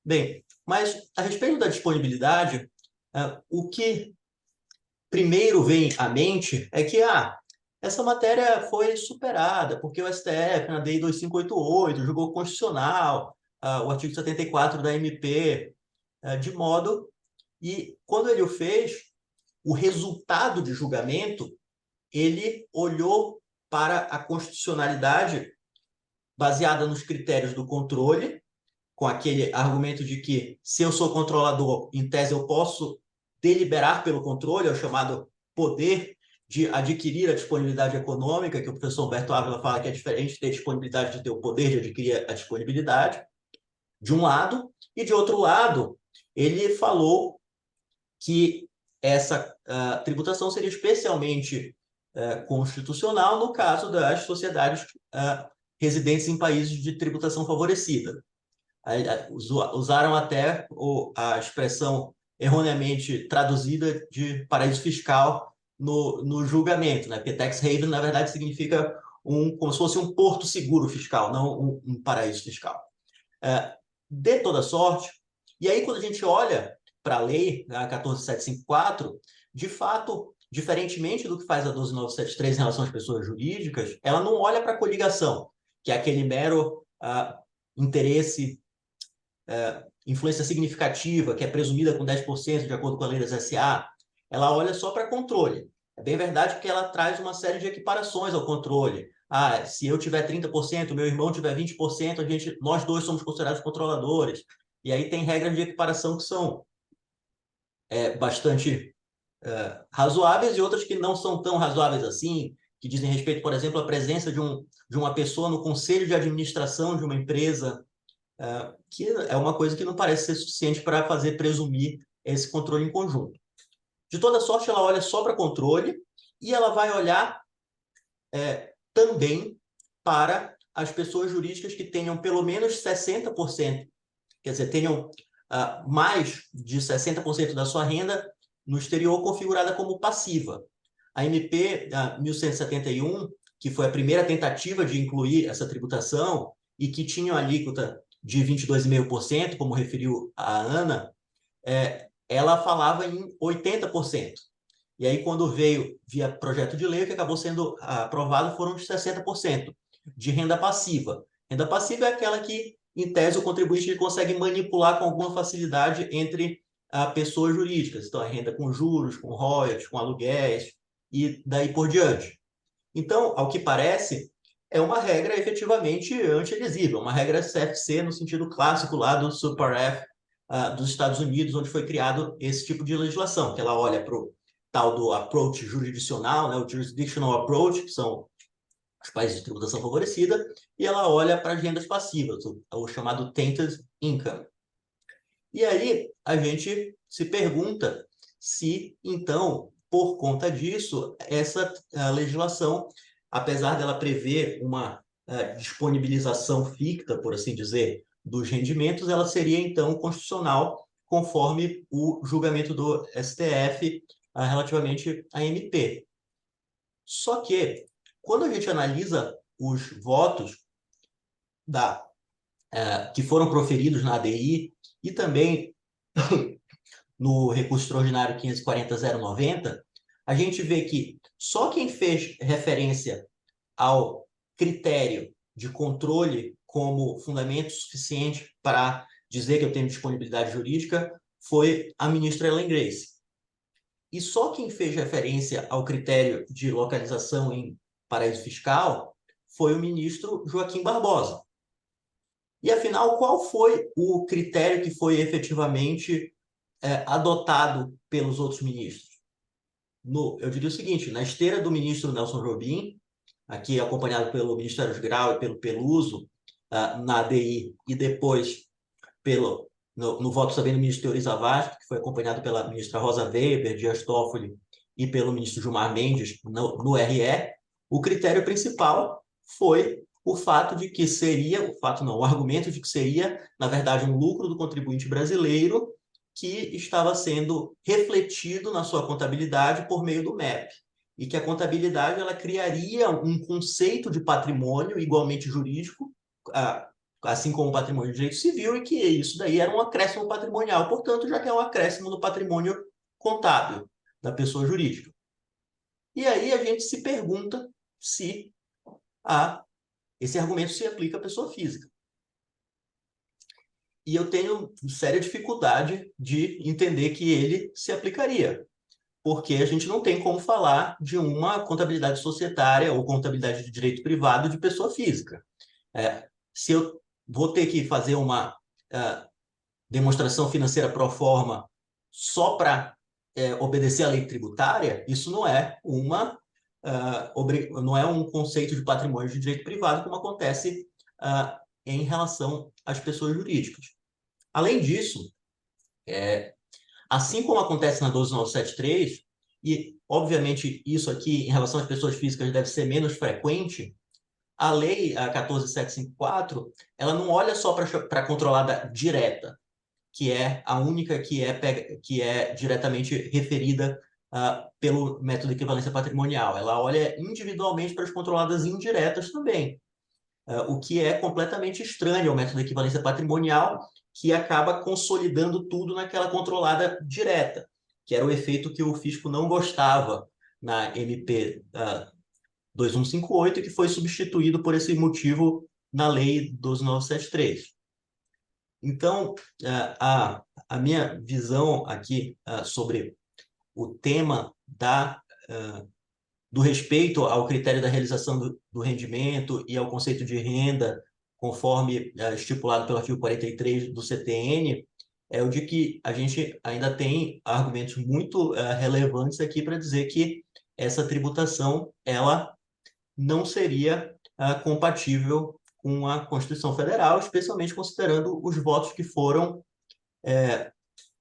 Bem, mas a respeito da disponibilidade, o que primeiro vem à mente é que essa matéria foi superada, porque o STF, na DI 2588, julgou constitucional o artigo 74 da MP, de modo e quando ele o fez, o resultado de julgamento, ele olhou para a constitucionalidade baseada nos critérios do controle, com aquele argumento de que se eu sou controlador, em tese eu posso deliberar pelo controle, é o chamado poder de adquirir a disponibilidade econômica, que o professor Humberto Ávila fala que é diferente de ter disponibilidade de ter o poder de adquirir a disponibilidade, de um lado, e de outro lado, ele falou que essa tributação seria especialmente constitucional no caso das sociedades residentes em países de tributação favorecida. Usaram até a expressão erroneamente traduzida de paraíso fiscal no julgamento, né? Porque tax haven, na verdade, significa como se fosse um porto seguro fiscal, não um paraíso fiscal. De toda sorte, e aí quando a gente olha para a lei, a 14754, de fato, diferentemente do que faz a 12973 em relação às pessoas jurídicas, ela não olha para a coligação, que é aquele mero interesse, influência significativa, que é presumida com 10% de acordo com a lei das SA. Ela olha só para controle. É bem verdade que ela traz uma série de equiparações ao controle. Se eu tiver 30%, meu irmão tiver 20%, nós dois somos considerados controladores. E aí tem regras de equiparação que são bastante razoáveis e outras que não são tão razoáveis assim, que dizem respeito, por exemplo, à presença de uma pessoa no conselho de administração de uma empresa, que é uma coisa que não parece ser suficiente para fazer presumir esse controle em conjunto. De toda sorte, ela olha só para controle e ela vai olhar também para as pessoas jurídicas que tenham pelo menos 60%, quer dizer, tenham mais de 60% da sua renda no exterior configurada como passiva. A MP 1171, que foi a primeira tentativa de incluir essa tributação e que tinha uma alíquota de 22,5%, como referiu a Ana, ela falava em 80%. E aí, quando veio via projeto de lei, o que acabou sendo aprovado foram os 60% de renda passiva. Renda passiva é aquela que, em tese, o contribuinte consegue manipular com alguma facilidade entre pessoas jurídicas. Então, é renda com juros, com royalties, com aluguéis e daí por diante. Então, ao que parece, é uma regra efetivamente anti-elisível, uma regra CFC no sentido clássico lá do Super F dos Estados Unidos, onde foi criado esse tipo de legislação, que ela olha para o tal do approach jurisdicional, né, o jurisdictional approach, que são os países de tributação favorecida, e ela olha para as rendas passivas, o chamado tainted income. E aí a gente se pergunta se, então, por conta disso, essa legislação, apesar dela prever uma disponibilização ficta, por assim dizer, dos rendimentos, ela seria, então, constitucional, conforme o julgamento do STF relativamente à MP. Só que, quando a gente analisa os votos que foram proferidos na ADI e também no recurso extraordinário 540.090, a gente vê que só quem fez referência ao critério de controle como fundamento suficiente para dizer que eu tenho disponibilidade jurídica foi a ministra Ellen Grace. E só quem fez referência ao critério de localização em paraíso fiscal foi o ministro Joaquim Barbosa. E, afinal, qual foi o critério que foi efetivamente adotado pelos outros ministros? Eu diria o seguinte, na esteira do ministro Nelson Jobim, aqui acompanhado pelo ministro Eros Grau e pelo Peluso, na ADI, e depois no voto também do ministro Teori Zavascki, que foi acompanhado pela ministra Rosa Weber, Dias Toffoli, e pelo ministro Gilmar Mendes, no RE, o critério principal foi o fato de que seria, o argumento de que seria, na verdade, um lucro do contribuinte brasileiro que estava sendo refletido na sua contabilidade por meio do MEP, e que a contabilidade ela criaria um conceito de patrimônio igualmente jurídico, assim como o patrimônio de direito civil, e que isso daí era um acréscimo patrimonial, portanto, já que é um acréscimo no patrimônio contábil da pessoa jurídica. E aí a gente se pergunta se esse argumento se aplica à pessoa física. E eu tenho séria dificuldade de entender que ele se aplicaria, porque a gente não tem como falar de uma contabilidade societária ou contabilidade de direito privado de pessoa física. Se eu vou ter que fazer uma demonstração financeira pro forma só para obedecer à lei tributária, isso não é não é um conceito de patrimônio de direito privado, como acontece em relação às pessoas jurídicas. Além disso, assim como acontece na 12973, e obviamente isso aqui em relação às pessoas físicas deve ser menos frequente, a lei 14.754, ela não olha só para a controlada direta, que é a única que é diretamente referida pelo método de equivalência patrimonial. Ela olha individualmente para as controladas indiretas também, o que é completamente estranho ao método de equivalência patrimonial, que acaba consolidando tudo naquela controlada direta, que era o efeito que o fisco não gostava na MP 2158, que foi substituído por esse motivo na lei 12.973. Então, a minha visão aqui sobre o tema do respeito ao critério da realização do rendimento e ao conceito de renda, conforme estipulado pelo artigo 43 do CTN, é o de que a gente ainda tem argumentos muito relevantes aqui para dizer que essa tributação ela não seria compatível com a Constituição Federal, especialmente considerando os votos que foram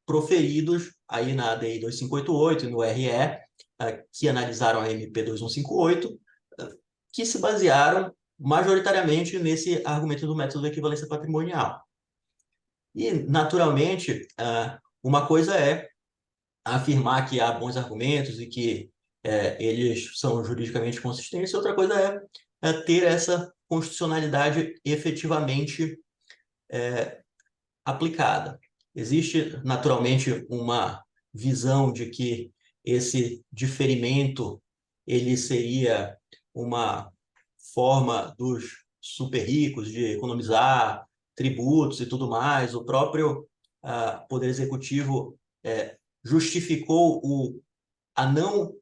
proferidos aí na ADI 2588 e no RE, que analisaram a MP 2158, que se basearam majoritariamente nesse argumento do método de equivalência patrimonial. E, naturalmente, uma coisa é afirmar que há bons argumentos e que eles são juridicamente consistentes, e outra coisa é ter essa constitucionalidade efetivamente aplicada. Existe, naturalmente, uma visão de que esse diferimento ele seria uma forma dos super ricos de economizar tributos e tudo mais. O próprio Poder Executivo justificou a não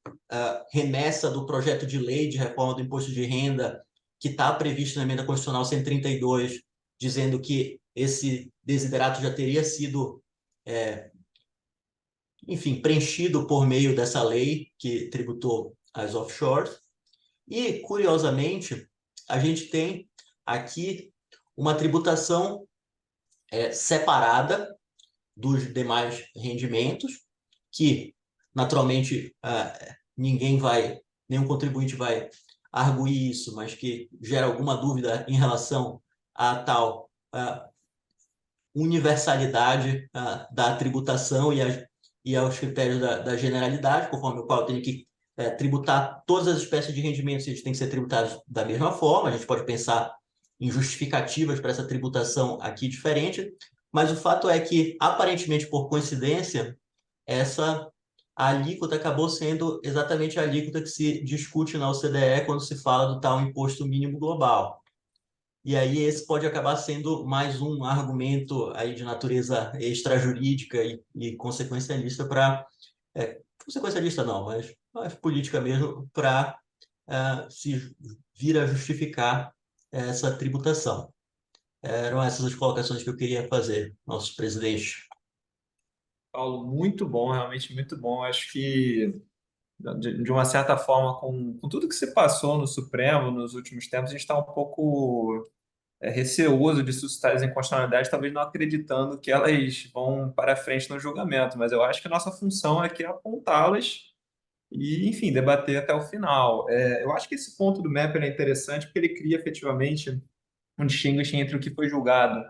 remessa do projeto de lei de reforma do imposto de renda que está previsto na emenda constitucional 132, dizendo que esse desiderato já teria sido, enfim, preenchido por meio dessa lei que tributou as offshores. E, curiosamente, a gente tem aqui uma tributação separada dos demais rendimentos, que, naturalmente, nenhum contribuinte vai arguir isso, mas que gera alguma dúvida em relação à tal universalidade da tributação e aos critérios da generalidade, conforme o qual eu tenho que tributar todas as espécies de rendimentos, eles têm que ser tributados da mesma forma. A gente pode pensar em justificativas para essa tributação aqui diferente, mas o fato é que, aparentemente por coincidência, essa alíquota acabou sendo exatamente a alíquota que se discute na OCDE quando se fala do tal imposto mínimo global. E aí esse pode acabar sendo mais um argumento aí de natureza extrajurídica e consequencialista consequencialista não, mas política mesmo, para se vir a justificar essa tributação. Eram essas as colocações que eu queria fazer, nosso presidente. Paulo, muito bom, realmente muito bom. Acho que, de uma certa forma, com tudo que se passou no Supremo nos últimos tempos, a gente está um pouco receoso de suscitar as inconstitucionalidades, talvez não acreditando que elas vão para frente no julgamento, mas eu acho que a nossa função aqui é apontá-las e, enfim, debater até o final. Eu acho que esse ponto do Mepper é interessante porque ele cria efetivamente um distinguishing entre o que foi julgado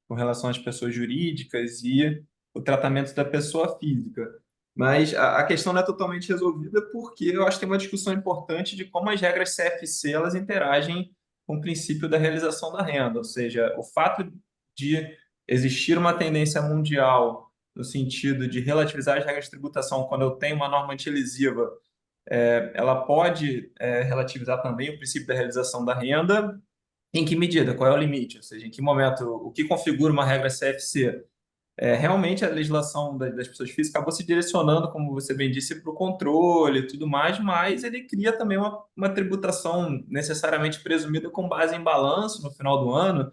com relação às pessoas jurídicas e o tratamento da pessoa física. Mas a questão não é totalmente resolvida porque eu acho que tem uma discussão importante de como as regras CFC elas interagem com o princípio da realização da renda, ou seja, o fato de existir uma tendência mundial no sentido de relativizar as regras de tributação quando eu tenho uma norma antilesiva, ela pode relativizar também o princípio da realização da renda. Em que medida? Qual é o limite? Ou seja, em que momento? O que configura uma regra CFC? Realmente a legislação das pessoas físicas acabou se direcionando, como você bem disse, para o controle e tudo mais, mas ele cria também uma tributação necessariamente presumida com base em balanço no final do ano,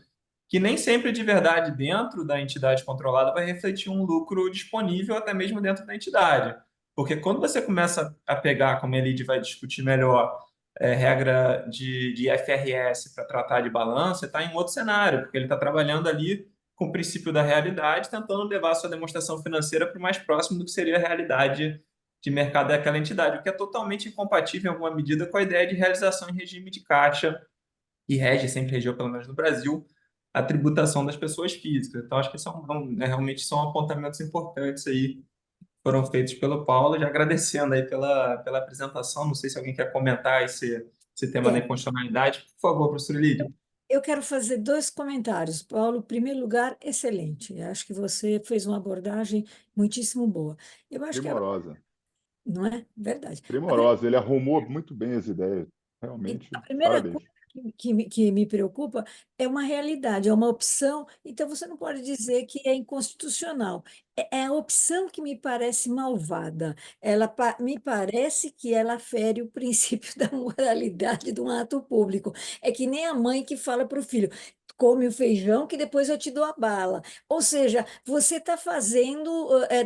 que nem sempre de verdade dentro da entidade controlada vai refletir um lucro disponível até mesmo dentro da entidade. Porque quando você começa a pegar, como a Elide vai discutir melhor, regra de IFRS para tratar de balanço, você está em outro cenário, porque ele está trabalhando ali com o princípio da realidade, tentando levar a sua demonstração financeira para o mais próximo do que seria a realidade de mercado daquela entidade, o que é totalmente incompatível em alguma medida com a ideia de realização em regime de caixa, que rege, sempre regeu, pelo menos no Brasil, a tributação das pessoas físicas. Então, acho que realmente são apontamentos importantes aí que foram feitos pelo Paulo, já agradecendo aí pela apresentação. Não sei se alguém quer comentar esse tema da É, inconstitucionalidade. Por favor, professor Lídio. eu quero fazer dois comentários. Paulo, em primeiro lugar, excelente. Eu acho que você fez uma abordagem muitíssimo boa. Eu acho que, Primorosa. não é verdade? A Primorosa. Ele arrumou muito bem as ideias. Realmente, A primeira parabéns. coisa que me preocupa é uma realidade, é uma opção, então você não pode dizer que é inconstitucional. É a opção que me parece malvada. Me parece que ela fere o princípio da moralidade de um ato público. É que nem a mãe que fala para o filho: come o feijão que depois eu te dou a bala. Ou seja, você está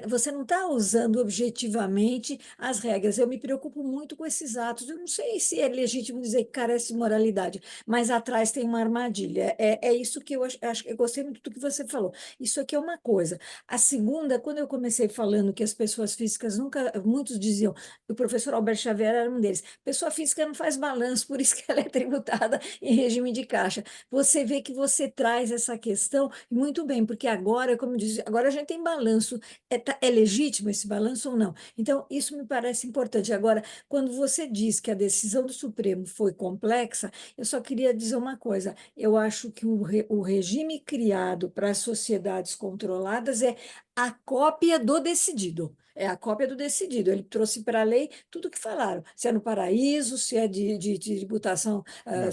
você não está usando objetivamente as regras. Eu me preocupo muito com esses atos. Eu não sei se é legítimo dizer que carece de moralidade, mas atrás tem uma armadilha. É isso que acho que eu gostei muito do que você falou. Isso aqui é uma coisa. A segunda, quando eu comecei falando que as pessoas físicas nunca, muitos diziam, o professor Albert Xavier era um deles, pessoa física não faz balanço, por isso que ela é tributada em regime de caixa. Você vê que você traz essa questão muito bem, porque agora, como eu disse, agora a gente tem balanço. É legítimo esse balanço ou não? Então, isso me parece importante. Agora, quando você diz que a decisão do Supremo foi complexa, eu só queria dizer uma coisa. Eu acho que o regime criado para as sociedades controladas é a cópia do decidido. É a cópia do decidido. Ele trouxe para a lei tudo o que falaram. Se é no paraíso, se é de tributação. É.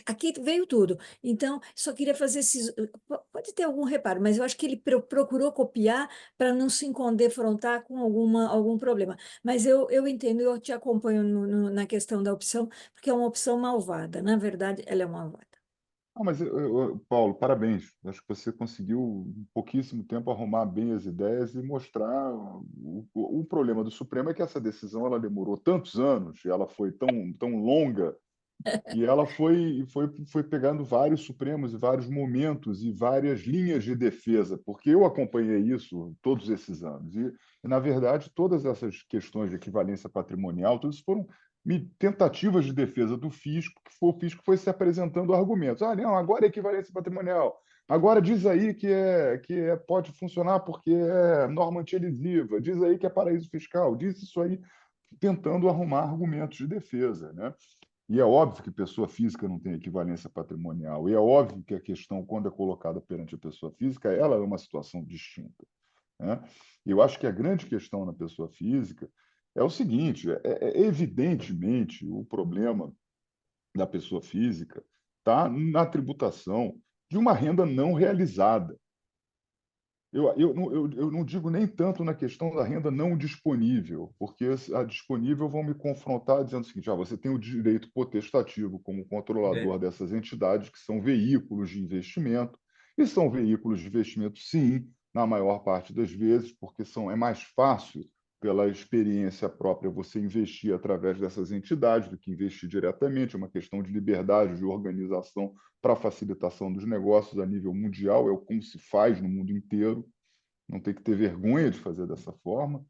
Aqui veio tudo. Então, só queria fazer esses. Pode ter algum reparo, mas eu acho que ele procurou copiar para não se defrontar com algum problema. Mas eu entendo, eu te acompanho na questão da opção, porque é uma opção malvada. Na verdade, ela é malvada. Não, mas, Paulo, parabéns. Acho que você conseguiu, em pouquíssimo tempo, arrumar bem as ideias e mostrar o problema do Supremo é que essa decisão ela demorou tantos anos, e ela foi tão longa, e ela foi pegando vários Supremos e vários momentos e várias linhas de defesa, porque eu acompanhei isso todos esses anos. Na verdade, todas essas questões de equivalência patrimonial, todas foram tentativas de defesa do fisco, que foi o fisco foi se apresentando argumentos. Ah, não, agora é equivalência patrimonial. Agora diz aí pode funcionar porque é norma antilesiva, diz aí que é paraíso fiscal, diz isso aí, tentando arrumar argumentos de defesa, né? E é óbvio que pessoa física não tem equivalência patrimonial, e é óbvio que a questão, quando é colocada perante a pessoa física, ela é uma situação distinta, né? E eu acho que a grande questão na pessoa física é o seguinte: evidentemente o problema da pessoa física está na tributação de uma renda não realizada. eu não digo nem tanto na questão da renda não disponível, porque a disponível vão me confrontar dizendo o seguinte: você tem o direito potestativo como controlador dessas entidades, que são veículos de investimento, e são veículos de investimento, sim, na maior parte das vezes, porque é mais fácil, pela experiência própria, você investir através dessas entidades do que investir diretamente. É uma questão de liberdade, de organização para facilitação dos negócios a nível mundial, é como se faz no mundo inteiro, não tem que ter vergonha de fazer dessa forma,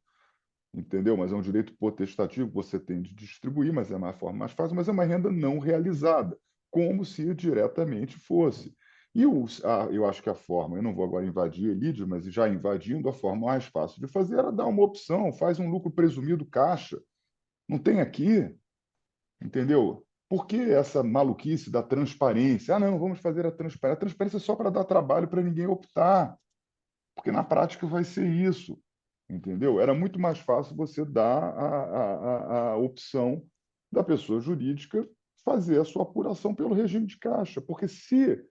entendeu? Mas é um direito potestativo que você tem de distribuir, mas é uma forma mais fácil, mas é uma renda não realizada, como se diretamente fosse. Eu acho que a forma, eu não vou agora invadir Elidio, mas já invadindo, a forma mais fácil de fazer era dar uma opção, faz um lucro presumido caixa. Não tem aqui, entendeu? Por que essa maluquice da transparência? Ah, não, vamos fazer a transparência. A transparência é só para dar trabalho para ninguém optar, porque na prática vai ser isso, entendeu? Era muito mais fácil você dar a opção da pessoa jurídica fazer a sua apuração pelo regime de caixa, porque se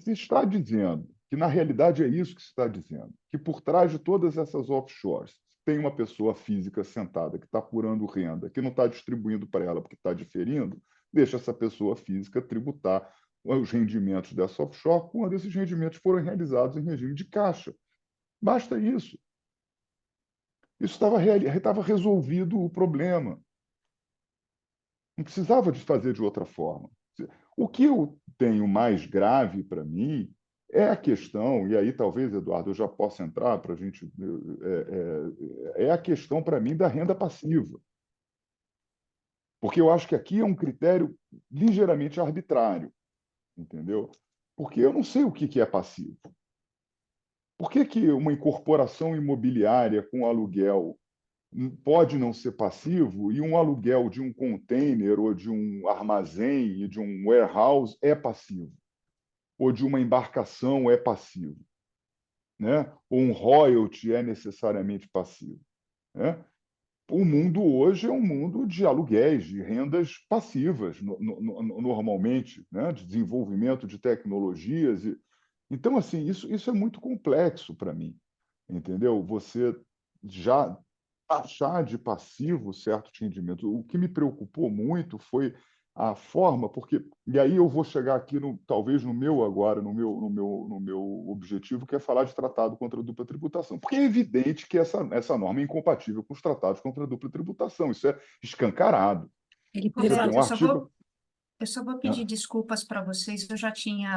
está dizendo que na realidade é isso que se está dizendo, que por trás de todas essas offshores tem uma pessoa física sentada que está apurando renda, que não está distribuindo para ela porque está diferindo, deixa essa pessoa física tributar os rendimentos dessa offshore quando esses rendimentos foram realizados em regime de caixa. Basta isso. Isso estava resolvido o problema. Não precisava de fazer de outra forma. O que eu tenho mais grave para mim é a questão, e aí talvez, Eduardo, eu já possa entrar para a gente. É a questão, para mim, da renda passiva. Porque eu acho que aqui é um critério ligeiramente arbitrário, entendeu? Porque eu não sei o que é passivo. Por que uma incorporação imobiliária com aluguel pode não ser passivo e um aluguel de um container ou de um armazém e de um warehouse é passivo? Ou de uma embarcação é passivo? Né? Ou um royalty é necessariamente passivo? Né? O mundo hoje é um mundo de aluguéis, de rendas passivas, normalmente, né? De desenvolvimento de tecnologias. Então, assim, isso é muito complexo para mim, entendeu? Você já taxar de passivo certos rendimentos. O que me preocupou muito foi a forma, porque e aí eu vou chegar aqui talvez no meu agora, no meu objetivo, que é falar de tratado contra a dupla tributação, porque é evidente que essa norma é incompatível com os tratados contra a dupla tributação. Isso é escancarado. Ele Você tem Roberto, um eu só artigo. vou Eu só vou pedir Ah, desculpas para vocês. Eu já tinha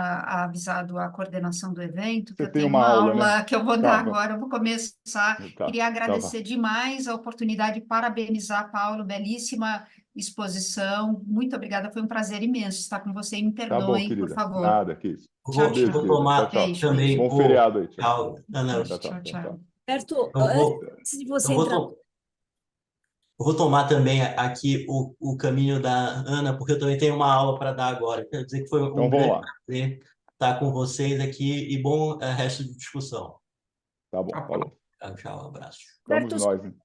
avisado a coordenação do evento que você eu tem tenho uma uma aula, né? aula que eu vou Tá, dar agora. Eu vou começar. tá, Queria tá. agradecer demais a oportunidade, parabenizar, Paulo, belíssima exposição. Muito obrigada, foi um prazer imenso estar com você. E me Tá bom, perdoem, por querida. favor. Nada, que isso. Tchau, Beijo, Vou tchau. querida. Tchau, tomar tchau. Beijo, beijo. também Bom o. feriado aí. Tchau. Tchau, Ana. Tchau, Beijo, tchau, tchau, tchau, tchau. tchau. Roberto, Eu vou, antes de eu você vou, entrar, to- eu vou tomar também aqui o caminho da Ana, porque eu também tenho uma aula para dar agora. Quero dizer que foi Então um vamos grande lá. prazer estar com vocês aqui e bom resto de discussão. Tá bom, Tchau. falou. Tchau, tchau, abraço. Vamos Roberto, nós, hein?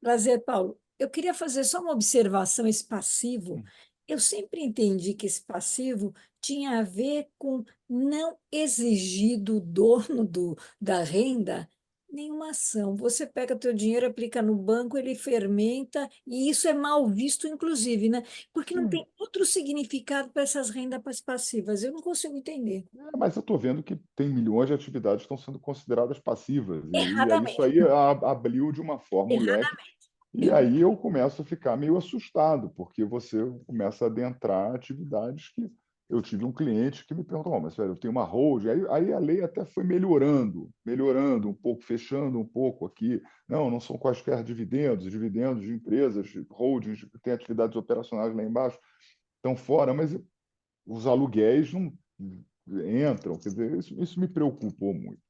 prazer, Paulo. Eu queria fazer só uma observação, esse passivo. Eu sempre entendi que esse passivo tinha a ver com não exigir do dono da renda nenhuma ação. Você pega teu dinheiro, aplica no banco, ele fermenta, e isso é mal visto, inclusive, né? Porque não tem outro significado para essas rendas passivas. Eu não consigo entender. Mas eu estou vendo que tem milhões de atividades que estão sendo consideradas passivas. E aí isso Erradamente. aí abriu de uma forma um leque. E Erradamente. aí eu começo a ficar meio assustado, porque você começa a adentrar atividades que eu tive um cliente que me perguntou: mas velho, eu tenho uma holding. Aí a lei até foi melhorando um pouco, fechando um pouco aqui. Não são quaisquer dividendos de empresas, holdings, que têm atividades operacionais lá embaixo, estão fora, mas os aluguéis não entram. Quer dizer, isso me preocupou muito.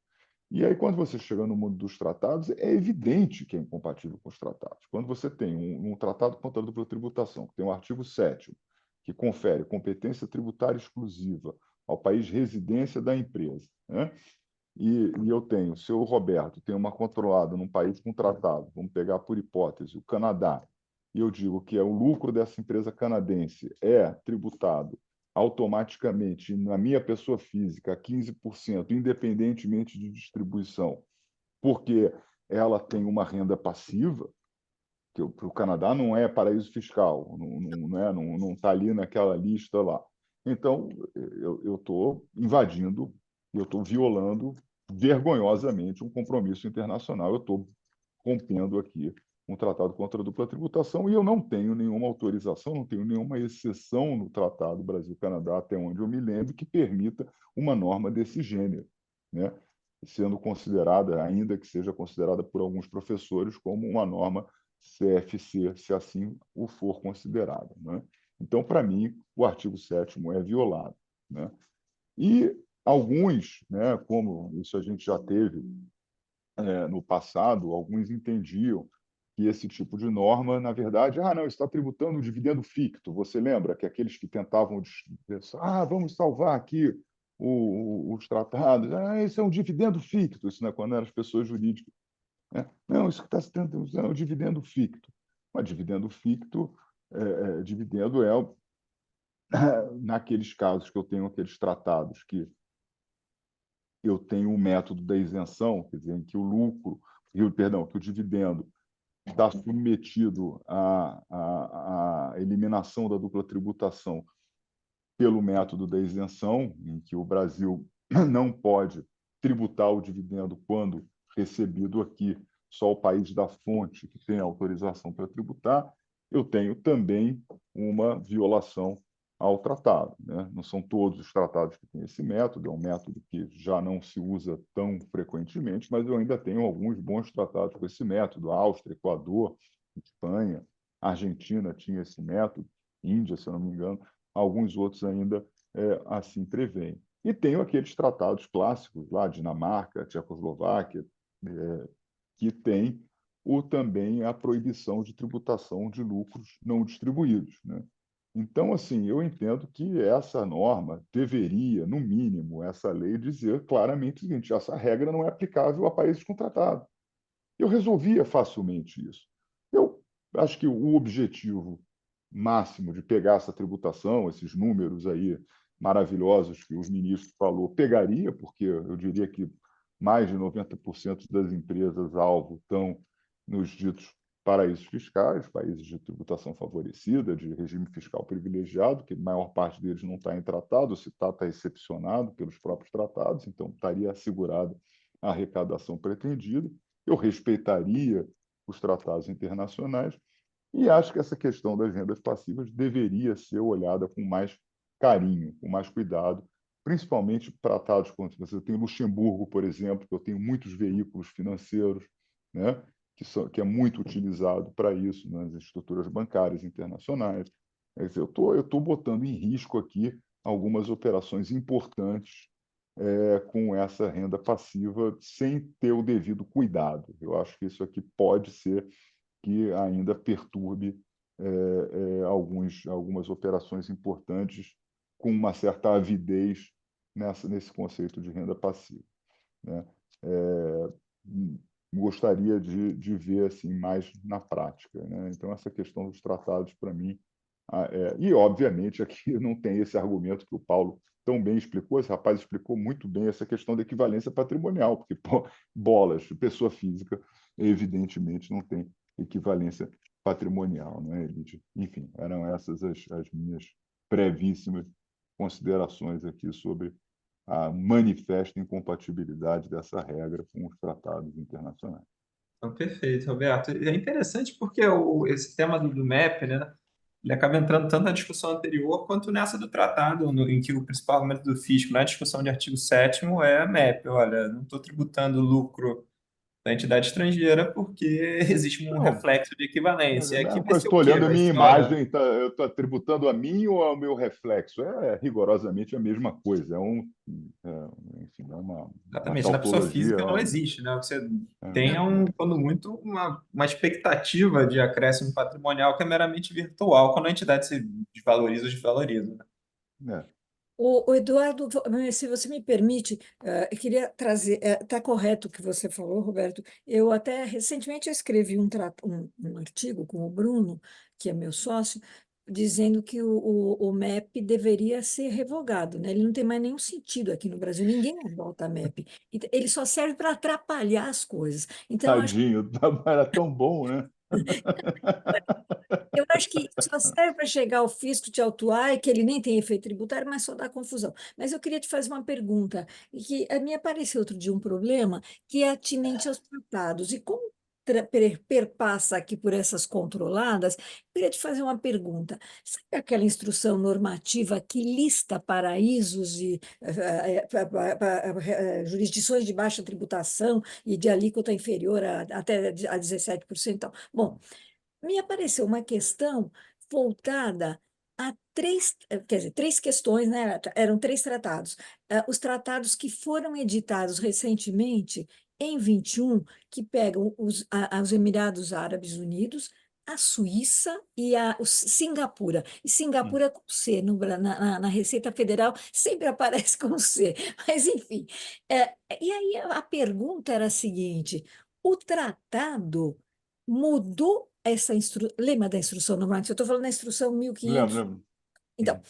E aí, quando você chega no mundo dos tratados, é evidente que é incompatível com os tratados. Quando você tem um tratado contra a dupla tributação, que tem o artigo 7º, que confere competência tributária exclusiva ao país residência da empresa, né? E eu tenho, se o Roberto tem uma controlada num país com tratado, vamos pegar por hipótese o Canadá, e eu digo que o lucro dessa empresa canadense é tributado automaticamente na minha pessoa física a 15%, independentemente de distribuição, porque ela tem uma renda passiva, que o Canadá não é paraíso fiscal, não está ali naquela lista lá. Então, eu estou invadindo, eu estou violando vergonhosamente um compromisso internacional, eu estou rompendo aqui um tratado contra a dupla tributação e eu não tenho nenhuma autorização, não tenho nenhuma exceção no Tratado Brasil-Canadá, até onde eu me lembro, que permita uma norma desse gênero, né? Sendo considerada, ainda que seja considerada por alguns professores, como uma norma CFC, se assim o for considerada, né? Então, para mim, o artigo 7º é violado, né? E alguns, né, como isso a gente já teve no passado, alguns entendiam que esse tipo de norma, na verdade, não, está tributando o dividendo ficto. Você lembra que aqueles que tentavam, vamos salvar aqui os tratados, isso é um dividendo ficto, isso, né, quando eram as pessoas jurídicas, né? Não, isso que está se tentando é um dividendo ficto. Mas dividendo ficto, dividendo naqueles casos que eu tenho aqueles tratados que eu tenho o método da isenção, quer dizer, em que o lucro, que o dividendo está submetido à eliminação da dupla tributação pelo método da isenção, em que o Brasil não pode tributar o dividendo quando recebido aqui, só o país da fonte que tem autorização para tributar, eu tenho também uma violação ao tratado, né? Não são todos os tratados que têm esse método, é um método que já não se usa tão frequentemente, mas eu ainda tenho alguns bons tratados com esse método. Áustria, Equador, Espanha, Argentina tinha esse método, Índia, se eu não me engano, alguns outros ainda assim prevêem. E tenho aqueles tratados clássicos lá, Dinamarca, Tchecoslováquia, que tem também a proibição de tributação de lucros não distribuídos, né? Então, assim, eu entendo que essa norma deveria, no mínimo, essa lei dizer claramente o seguinte: essa regra não é aplicável a países com tratado. Eu resolvia facilmente isso. Eu acho que o objetivo máximo de pegar essa tributação, esses números aí maravilhosos que os ministros falou, pegaria, porque eu diria que mais de 90% das empresas-alvo estão nos ditos paraísos fiscais, países de tributação favorecida, de regime fiscal privilegiado, que a maior parte deles não está em tratado, se está excepcionado pelos próprios tratados, então estaria assegurada a arrecadação pretendida. Eu respeitaria os tratados internacionais e acho que essa questão das rendas passivas deveria ser olhada com mais carinho, com mais cuidado, principalmente tratados como você tem Luxemburgo, por exemplo, que eu tenho muitos veículos financeiros, né, que é muito utilizado para isso nas estruturas bancárias internacionais. Quer dizer, eu estou botando em risco aqui algumas operações importantes com essa renda passiva sem ter o devido cuidado. Eu acho que isso aqui pode ser que ainda perturbe algumas operações importantes com uma certa avidez nesse conceito de renda passiva, né? Gostaria de ver assim mais na prática, né? Então, essa questão dos tratados, para mim, e, obviamente, aqui não tem esse argumento que o Paulo tão bem explicou, esse rapaz explicou muito bem essa questão da equivalência patrimonial, porque bolas, pessoa física, evidentemente, não tem equivalência patrimonial, não é, Elidio? Enfim, eram essas as minhas brevíssimas considerações aqui sobre a manifesta incompatibilidade dessa regra com os tratados internacionais. Então, perfeito, Roberto. E é interessante porque esse tema do MEP, né, ele acaba entrando tanto na discussão anterior quanto nessa do tratado, em que o principal argumento do fisco na discussão de artigo 7º é MEP. Olha, não estou tributando lucro da entidade estrangeira porque existe um Não, reflexo de equivalência. E aqui vai eu ser o estou quê? olhando a Vai minha ser, olha, imagem, eu estou tributando a mim ou ao meu reflexo? É rigorosamente a mesma coisa. Enfim, é uma exatamente, na pessoa tautologia. física não existe, né? Você É, tem, quando muito, uma expectativa de acréscimo patrimonial que é meramente virtual quando a entidade se desvaloriza ou desvaloriza, né? é. O Eduardo, se você me permite, eu queria trazer, está correto o que você falou, Roberto. Eu até recentemente eu escrevi um artigo com o Bruno, que é meu sócio, dizendo que o MEP deveria ser revogado, né? Ele não tem mais nenhum sentido aqui no Brasil, ninguém adota MEP. Ele só serve para atrapalhar as coisas. Então, Tadinho, era tão bom, né? eu acho que só serve para chegar ao fisco te autuar e que ele nem tem efeito tributário, mas só dá confusão. Mas eu queria te fazer uma pergunta, e que a mim apareceu outro dia um problema que é atinente aos tratados. E como perpassa aqui por essas controladas, eu queria te fazer uma pergunta. Sabe aquela instrução normativa que lista paraísos e jurisdições de baixa tributação e de alíquota inferior até a 17% e tal? Bom, me apareceu uma questão voltada a quer dizer, três questões, né? Eram três tratados. Os tratados que foram editados recentemente, em 21, que pegam os Emirados Árabes Unidos, a Suíça e o Singapura. E Singapura com C, na Receita Federal sempre aparece com C. Mas, enfim. E aí a pergunta era a seguinte: o tratado mudou lembra da instrução normativa? Eu estou falando da instrução Lembro, 1500. lembro. Então,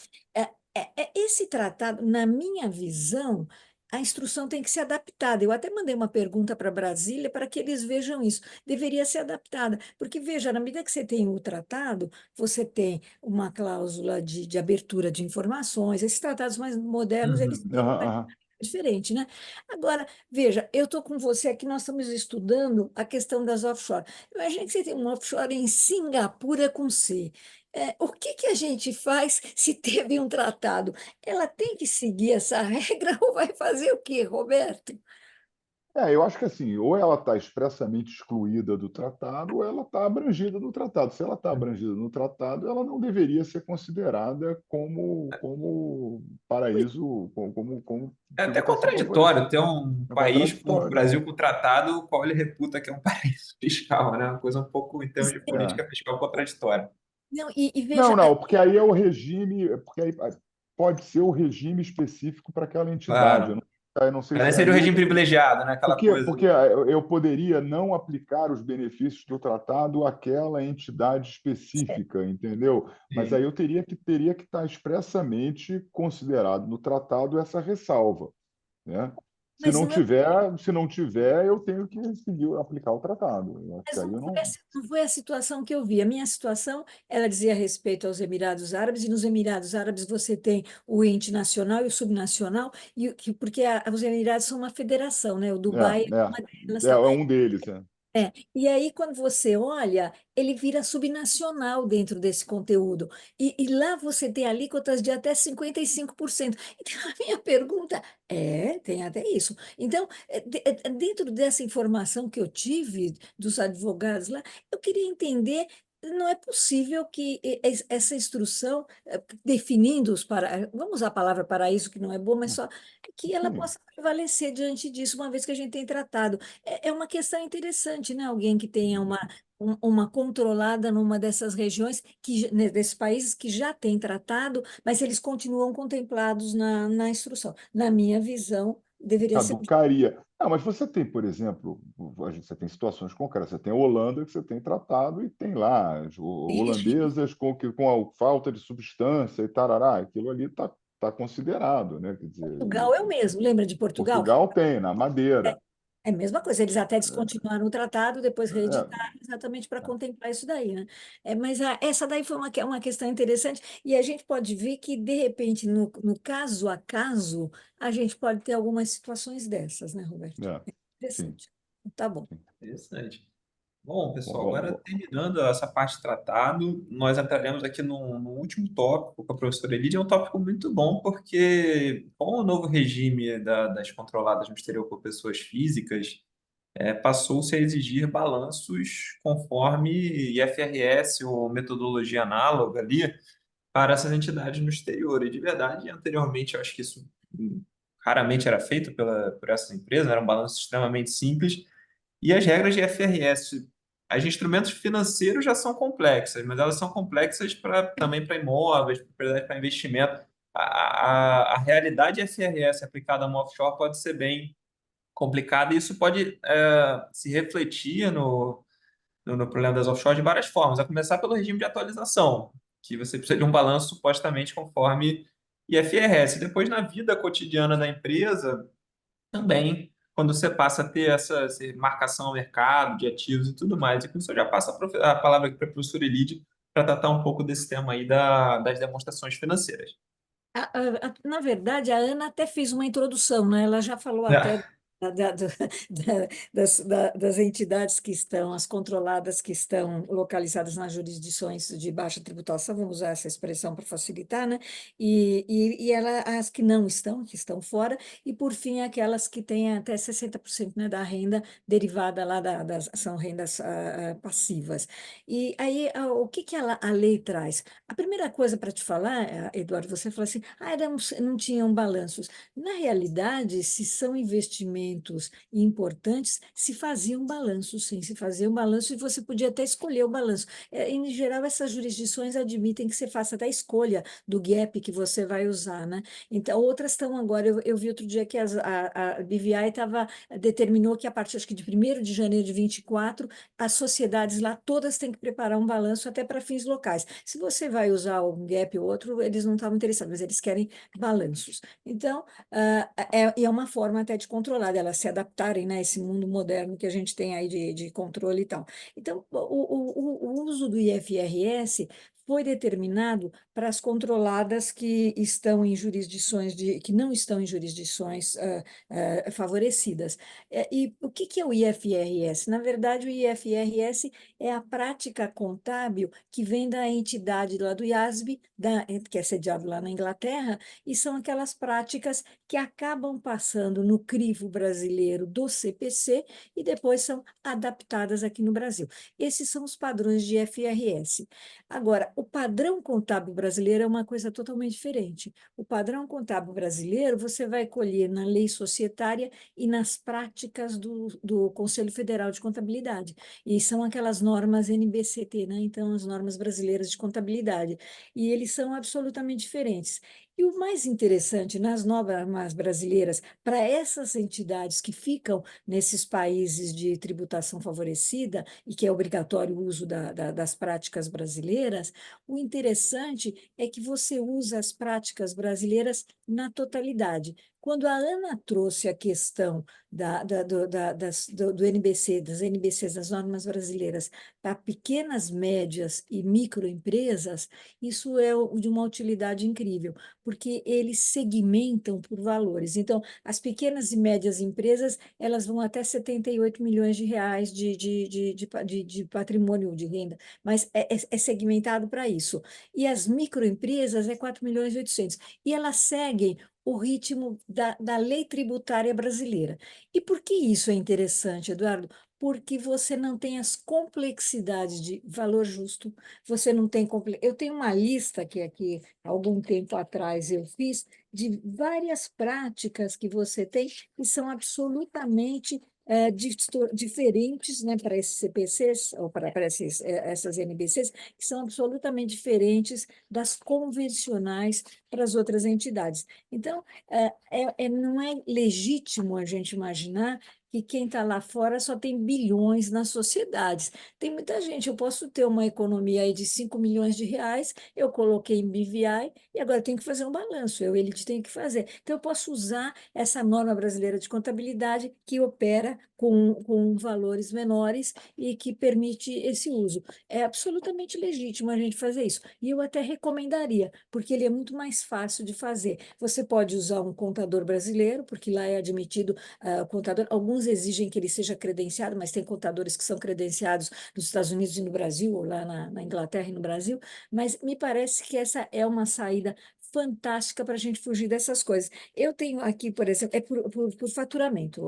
esse tratado, na minha visão, a instrução tem que ser adaptada. Eu até mandei uma pergunta para Brasília para que eles vejam isso. Deveria ser adaptada, porque, veja, na medida que você tem o tratado, você tem uma cláusula de abertura de informações. Esses tratados mais modernos, eles têm Aham, uma aham. diferente, né? Agora, veja, eu estou com você aqui, nós estamos estudando a questão das offshore. Imagina que você tem um offshore em Singapura com C. O que que a gente faz se teve um tratado? Ela tem que seguir essa regra ou vai fazer o quê, Roberto? Eu acho que assim, ou ela está expressamente excluída do tratado, ou ela está abrangida no tratado. Se ela está abrangida no tratado, ela não deveria ser considerada como paraíso, como É até tributação favorecida. contraditório ter um É país como o contraditório. Brasil com o tratado, o qual ele reputa que é um paraíso fiscal, né? Uma coisa um pouco, em termos de É. política fiscal, contraditória. Não, e Não, veja, não, porque aí é o regime, porque aí pode ser o regime específico para aquela entidade. Claro. Eu não sei Mas se seria o aí regime privilegiado, né? Aquela coisa. porque eu poderia não aplicar os benefícios do tratado àquela entidade específica, entendeu? Mas aí Sim. eu teria que estar expressamente considerado no tratado essa ressalva, né? mas não é Se não tiver, eu tenho que seguir, aplicar o tratado. Eu acho que Mas aí não eu foi, não. não foi a situação que eu vi. A minha situação, ela dizia respeito aos Emirados Árabes, e nos Emirados Árabes você tem o ente nacional e o subnacional, porque os Emirados são uma federação, né? O Dubai é uma delas, É tal. um deles, é. E aí, quando você olha, ele vira subnacional dentro desse conteúdo. E lá você tem alíquotas de até 55%. Então, a minha pergunta tem até isso. Então, dentro dessa informação que eu tive dos advogados lá, eu queria entender. Não é possível que essa instrução, definindo vamos usar a palavra paraíso, que não é boa, mas só que ela Sim. possa prevalecer diante disso, uma vez que a gente tem tratado. É uma questão interessante, né? Alguém que tenha uma controlada numa dessas regiões, né, desses países que já tem tratado, mas eles continuam contemplados na instrução. Na minha visão, deveria ser. Caducaria. Mas você tem, por exemplo, você tem situações concretas. Você tem a Holanda que você tem tratado e tem lá as holandesas com a falta de substância e tarará. Aquilo ali está considerado, né? Quer dizer, Portugal é o mesmo, lembra de Portugal? Portugal tem, na Madeira. É a mesma coisa, eles até descontinuaram o tratado, depois É, reeditaram exatamente para contemplar isso daí, né? Mas essa daí foi uma questão interessante, e a gente pode ver que, de repente, no caso a caso, a gente pode ter algumas situações dessas, né, Roberto? é, É sim, interessante. Tá bom. sim. Interessante. Bom, Bom, pessoal, agora terminando essa parte de tratado, nós entraremos aqui no último tópico com a professora Elidia. É um tópico muito bom, porque com o novo regime das controladas no exterior por pessoas físicas, passou-se a exigir balanços conforme IFRS ou metodologia análoga ali para essas entidades no exterior. E de verdade, anteriormente, eu acho que isso raramente era feito por essas empresas, né? Era um balanço extremamente simples. E as regras de IFRS, as de instrumentos financeiros já são complexas, mas elas são complexas também para imóveis, propriedade para investimento. A realidade IFRS aplicada a uma offshore pode ser bem complicada e isso pode se refletir no problema das offshores de várias formas, a começar pelo regime de atualização, que você precisa de um balanço supostamente conforme IFRS. Depois, na vida cotidiana da empresa, também, quando você passa a ter essa marcação ao mercado de ativos e tudo mais. E com isso eu já passo a palavra aqui para a professora Elide para tratar um pouco desse tema aí das demonstrações financeiras. Na verdade, a Ana até fez uma introdução, né? Ela já falou até das entidades que estão, as controladas que estão localizadas nas jurisdições de baixa tributação, vamos usar essa expressão para facilitar, né? E ela, as que não estão, que estão fora, e por fim, aquelas que têm até 60%, né, da renda derivada lá são rendas passivas. E aí, o que que a lei traz? A primeira coisa para te falar, Eduardo, você falou assim, não tinham balanços. Na realidade, se são investimentos importantes, se fazia um balanço, sim, se fazia um balanço e você podia até escolher o balanço. Em geral, essas jurisdições admitem que você faça até a escolha do gap que você vai usar, né? Então, outras estão agora, eu vi outro dia que a BVI determinou que a partir, acho que de 1º de janeiro de 24, as sociedades lá todas têm que preparar um balanço até para fins locais. Se você vai usar um gap ou outro, eles não estavam interessados, mas eles querem balanços. Então, e é uma forma até de controlar, delas se adaptarem, né, a esse mundo moderno que a gente tem aí de controle e tal. Então, o uso do IFRS foi determinado para as controladas que estão em jurisdições que não estão em jurisdições favorecidas. E o que que é o IFRS? Na verdade, o IFRS é a prática contábil que vem da entidade lá do IASB, que é sediado lá na Inglaterra, e são aquelas práticas que acabam passando no crivo brasileiro do CPC e depois são adaptadas aqui no Brasil. Esses são os padrões de IFRS. Agora, o padrão contábil brasileiro é uma coisa totalmente diferente. O padrão contábil brasileiro você vai colher na lei societária e nas práticas do Conselho Federal de Contabilidade. E são aquelas normas NBCT, né? Então, as normas brasileiras de contabilidade. E eles são absolutamente diferentes. E o mais interessante nas normas brasileiras, para essas entidades que ficam nesses países de tributação favorecida, e que é obrigatório o uso das práticas brasileiras, o interessante é que você usa as práticas brasileiras na totalidade. Quando a Ana trouxe a questão do NBC, das NBCs, das normas brasileiras, para pequenas, médias e microempresas, isso é de uma utilidade incrível, porque eles segmentam por valores. Então, as pequenas e médias empresas, elas vão até 78 milhões de reais de patrimônio de renda, mas é segmentado para isso. E as microempresas é 4 milhões e 800. E elas seguem o ritmo da lei tributária brasileira. E por que isso é interessante, Eduardo? Porque você não tem as complexidades de valor justo, você não tem. Eu tenho uma lista que aqui, há algum tempo atrás, eu fiz, de várias práticas que você tem que são absolutamente diferentes, né, para esses CPCs, ou para essas NBCs, que são absolutamente diferentes das convencionais para as outras entidades. Então, não é legítimo a gente imaginar que quem está lá fora só tem bilhões nas sociedades. Tem muita gente, eu posso ter uma economia aí de 5 milhões de reais, eu coloquei em BVI e agora tenho que fazer um balanço, ele tem que fazer. Então, eu posso usar essa norma brasileira de contabilidade que opera com valores menores e que permite esse uso. É absolutamente legítimo a gente fazer isso. E eu até recomendaria, porque ele é muito mais fácil de fazer. Você pode usar um contador brasileiro, porque lá é admitido contador. Alguns exigem que ele seja credenciado, mas tem contadores que são credenciados nos Estados Unidos e no Brasil, ou lá na Inglaterra e no Brasil. Mas me parece que essa é uma saída fantástica para a gente fugir dessas coisas. Eu tenho aqui, por exemplo, é por faturamento.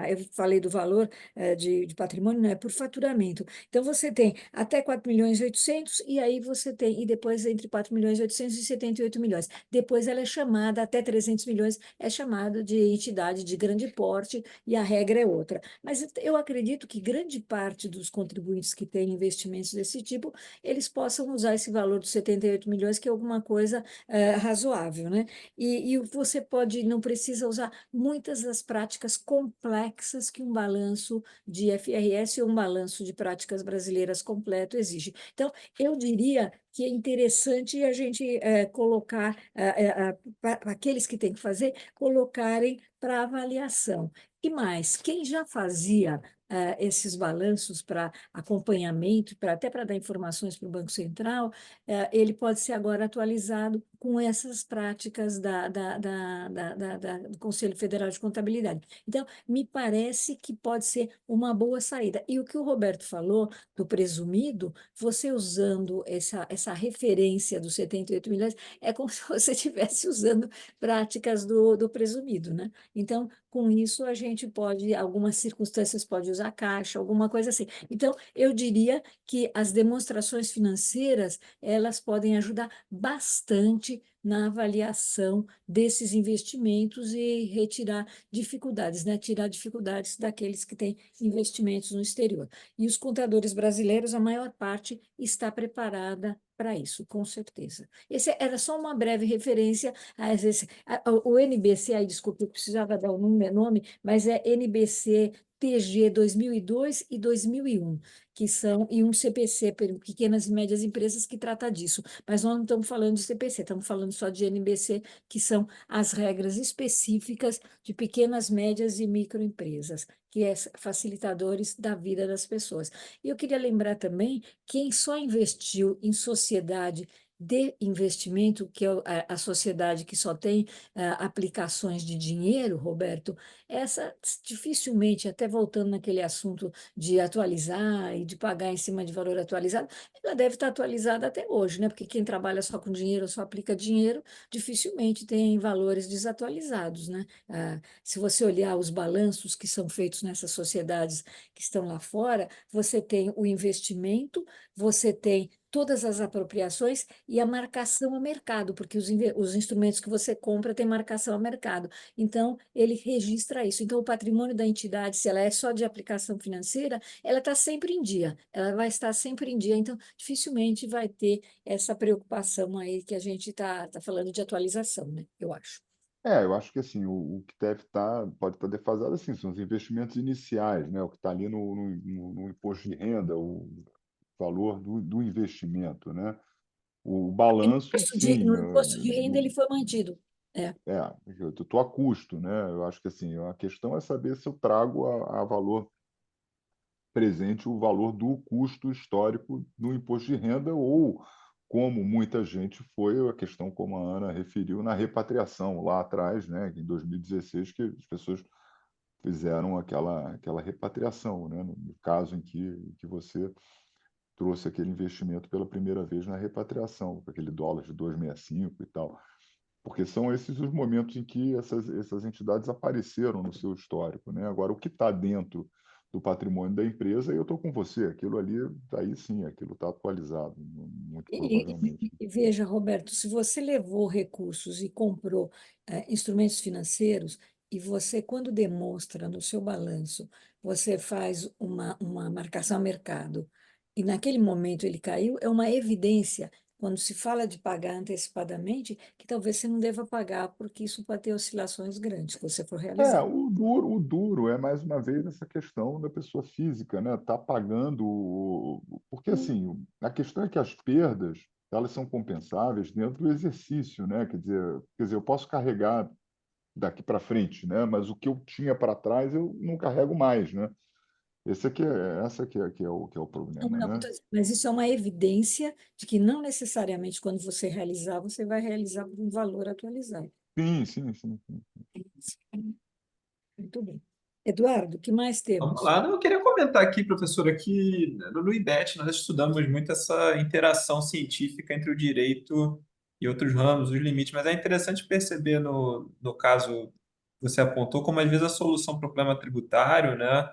Eu falei do valor de patrimônio, não é por faturamento. Então, você tem até 4 milhões e 800, e aí você tem, e depois entre 4 milhões e 800 e 78 milhões. Depois ela é chamada, até 300 milhões, é chamada de entidade de grande porte, e a regra é outra. Mas eu acredito que grande parte dos contribuintes que têm investimentos desse tipo, eles possam usar esse valor dos 78 milhões, que é alguma coisa razoável, né? E você pode, não precisa usar muitas das práticas complexas que um balanço de FRS ou um balanço de práticas brasileiras completo exige. Então, eu diria que é interessante a gente colocar, aqueles que têm que fazer, colocarem para avaliação. E mais, quem já fazia esses balanços para acompanhamento, até para dar informações para o Banco Central, ele pode ser agora atualizado com essas práticas do Conselho Federal de Contabilidade. Então, me parece que pode ser uma boa saída. E o que o Roberto falou do presumido, você usando essa referência dos 78 milhões, é como se você estivesse usando práticas do presumido, né? Então, com isso, a gente pode, algumas circunstâncias, pode usar caixa, alguma coisa assim. Então, eu diria que as demonstrações financeiras, elas podem ajudar bastante na avaliação desses investimentos e retirar dificuldades, né? Tirar dificuldades daqueles que têm investimentos no exterior. E os contadores brasileiros, a maior parte está preparada para isso, com certeza. Esse era só uma breve referência às vezes, o NBC, aí, desculpe, eu precisava dar o nome, mas é NBC TG 2002 e 2001, que são, e um CPC, Pequenas e Médias Empresas, que trata disso. Mas nós não estamos falando de CPC, estamos falando só de NBC, que são as regras específicas de pequenas, médias e microempresas, que é facilitadores da vida das pessoas. E eu queria lembrar também, quem só investiu em sociedade de investimento, que é a sociedade que só tem aplicações de dinheiro, Roberto, essa dificilmente, até voltando naquele assunto de atualizar e de pagar em cima de valor atualizado, ela deve estar atualizada até hoje, né? Porque quem trabalha só com dinheiro, só aplica dinheiro, dificilmente tem valores desatualizados, né? Se você olhar os balanços que são feitos nessas sociedades que estão lá fora, você tem o investimento, você tem todas as apropriações e a marcação a mercado, porque os instrumentos que você compra têm marcação a mercado. Então, ele registra isso. Então, o patrimônio da entidade, se ela é só de aplicação financeira, ela está sempre em dia, ela vai estar sempre em dia. Então, dificilmente vai ter essa preocupação aí que a gente está falando de atualização, né? Eu acho. Eu acho que assim, o que deve estar, pode estar defasado assim, são os investimentos iniciais, né? O que está ali no imposto de renda, o valor do investimento, né? O balanço, sim, No imposto de renda, ele foi mantido. É. eu estou a custo, né? Eu acho que assim, a questão é saber se eu trago a valor presente o valor do custo histórico do imposto de renda ou, como muita gente foi, a questão, como a Ana referiu, na repatriação lá atrás, né, em 2016, que as pessoas fizeram aquela repatriação, né, no caso em que você trouxe aquele investimento pela primeira vez na repatriação, com aquele dólar de 2,65 e tal. Porque são esses os momentos em que essas entidades apareceram no seu histórico, né? Agora, o que está dentro do patrimônio da empresa, eu estou com você, aquilo ali, aí sim, aquilo está atualizado, muito provavelmente. E veja, Roberto, se você levou recursos e comprou instrumentos financeiros, e você, quando demonstra no seu balanço, você faz uma marcação a mercado, e naquele momento ele caiu, é uma evidência, quando se fala de pagar antecipadamente, que talvez você não deva pagar, porque isso pode ter oscilações grandes, se você for realizar. O duro é, mais uma vez, essa questão da pessoa física, né? Tá pagando... Porque, assim, a questão é que as perdas, elas são compensáveis dentro do exercício, né? Quer dizer, eu posso carregar daqui para frente, né? Mas o que eu tinha para trás eu não carrego mais, né? Essa que é o Não, problema, não, né? mas isso é uma evidência de que não necessariamente quando você realizar, você vai realizar por um valor atualizado. Sim, sim, sim, sim. Muito bem. Eduardo, o que mais Vamos temos? lá. Não, eu queria comentar aqui, professora, que no IBET nós estudamos muito essa interação científica entre o direito e outros ramos, os limites, mas é interessante perceber no caso que você apontou, como às vezes a solução para o problema tributário, né,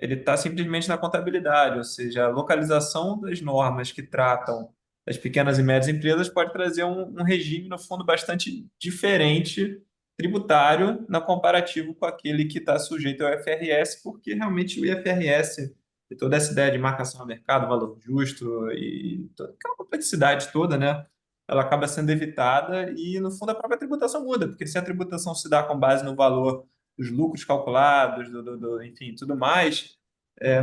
ele está simplesmente na contabilidade, ou seja, a localização das normas que tratam das pequenas e médias empresas pode trazer um regime, no fundo, bastante diferente tributário na comparativo com aquele que está sujeito ao IFRS, porque realmente o IFRS e toda essa ideia de marcação ao mercado, valor justo e toda aquela complexidade toda, né? ela acaba sendo evitada e, no fundo, a própria tributação muda, porque se a tributação se dá com base no valor dos lucros calculados, enfim, tudo mais,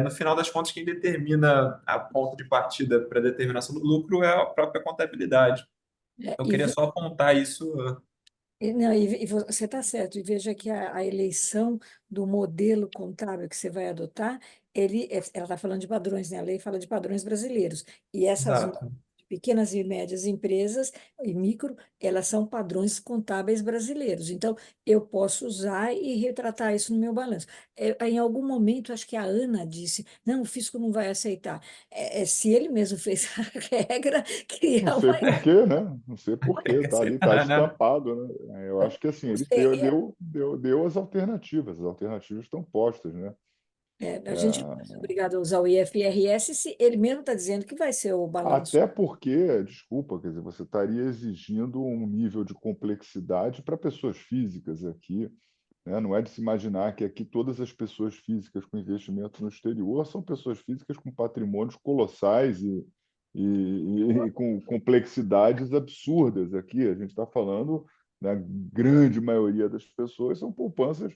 no final das contas, quem determina a ponto de partida para a determinação do lucro é a própria contabilidade. É, Eu queria só apontar isso. Não, você está certo, e veja que a eleição do modelo contábil que você vai adotar, ela está falando de padrões, né? A lei fala de padrões brasileiros, e essas Exato. pequenas e médias empresas e micro, elas são padrões contábeis brasileiros. Então, eu posso usar e retratar isso no meu balanço. Em algum momento, acho que a Ana disse, não, o fisco não vai aceitar. Se ele mesmo fez a regra, Não criar sei uma... por quê, né? Não sei por Tem quê, que tá ali, tá aceitar, né? estampado, né? Eu acho que assim, ele deu as alternativas estão postas, né? A gente não é obrigado a usar o IFRS se ele mesmo está dizendo que vai ser o balanço. Até porque, desculpa, quer dizer, você estaria exigindo um nível de complexidade para pessoas físicas aqui, né? Não é de se imaginar que aqui todas as pessoas físicas com investimento no exterior são pessoas físicas com patrimônios colossais e com complexidades absurdas. Aqui a gente está falando, na grande maioria das pessoas, são poupanças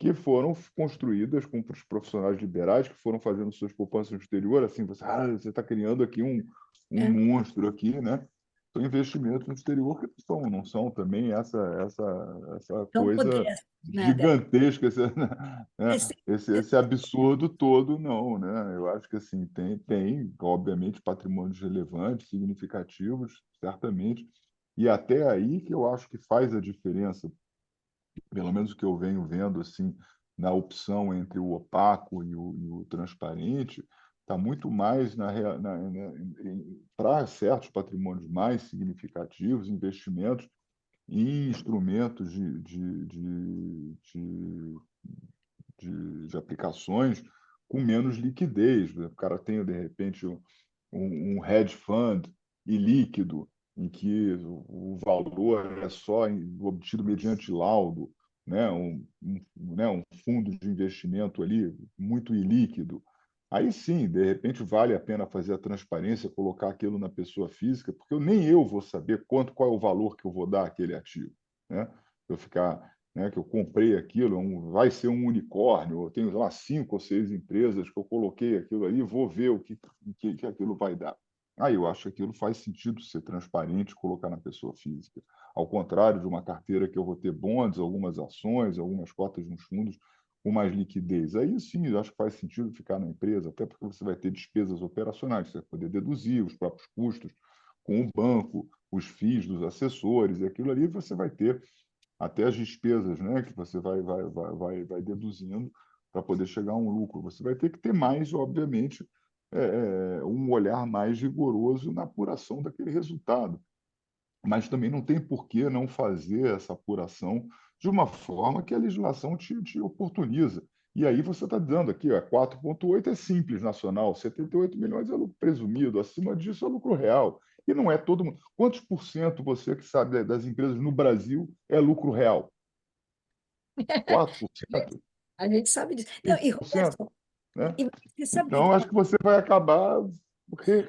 que foram construídas com os profissionais liberais que foram fazendo suas poupanças no exterior. Assim, você está criando aqui um É, monstro aqui, né? São investimentos no exterior que não são também essa tão coisa modesto, né? gigantesca, né? Esse- Esse absurdo todo, não, né? Eu acho que assim tem, obviamente, patrimônios relevantes, significativos, certamente, e até aí que eu acho que faz a diferença, pelo menos o que eu venho vendo assim na opção entre o opaco e o transparente, está muito mais para certos patrimônios mais significativos, investimentos em instrumentos de aplicações com menos liquidez. O cara tem, de repente, um hedge fund ilíquido, em que o valor é só obtido mediante laudo, né? Um fundo de investimento ali muito ilíquido. Aí sim, de repente, vale a pena fazer a transparência, colocar aquilo na pessoa física, porque nem eu vou saber qual é o valor que eu vou dar àquele ativo, né? Eu ficar, né, que eu comprei aquilo, vai ser um unicórnio, eu tenho lá 5 ou 6 empresas que eu coloquei aquilo ali, vou ver que aquilo vai dar. Aí eu acho que aquilo faz sentido ser transparente, colocar na pessoa física. Ao contrário de uma carteira que eu vou ter bonds, algumas ações, algumas cotas nos fundos com mais liquidez. Aí sim, eu acho que faz sentido ficar na empresa, até porque você vai ter despesas operacionais, você vai poder deduzir os próprios custos com o banco, os FIIs dos assessores, e aquilo ali você vai ter até as despesas, né, que você vai deduzindo para poder chegar a um lucro. Você vai ter que ter mais, obviamente, um olhar mais rigoroso na apuração daquele resultado. Mas também não tem por que não fazer essa apuração de uma forma que a legislação te oportuniza. E aí você está dando aqui, ó, 4,8 é simples nacional, 78 milhões é lucro presumido, acima disso é lucro real. E não é todo mundo. Quantos por cento você que sabe das empresas no Brasil é lucro real? 4%? a gente sabe disso. Não, e 5%? Roberto, Né? você sabe Então, acho que você vai acabar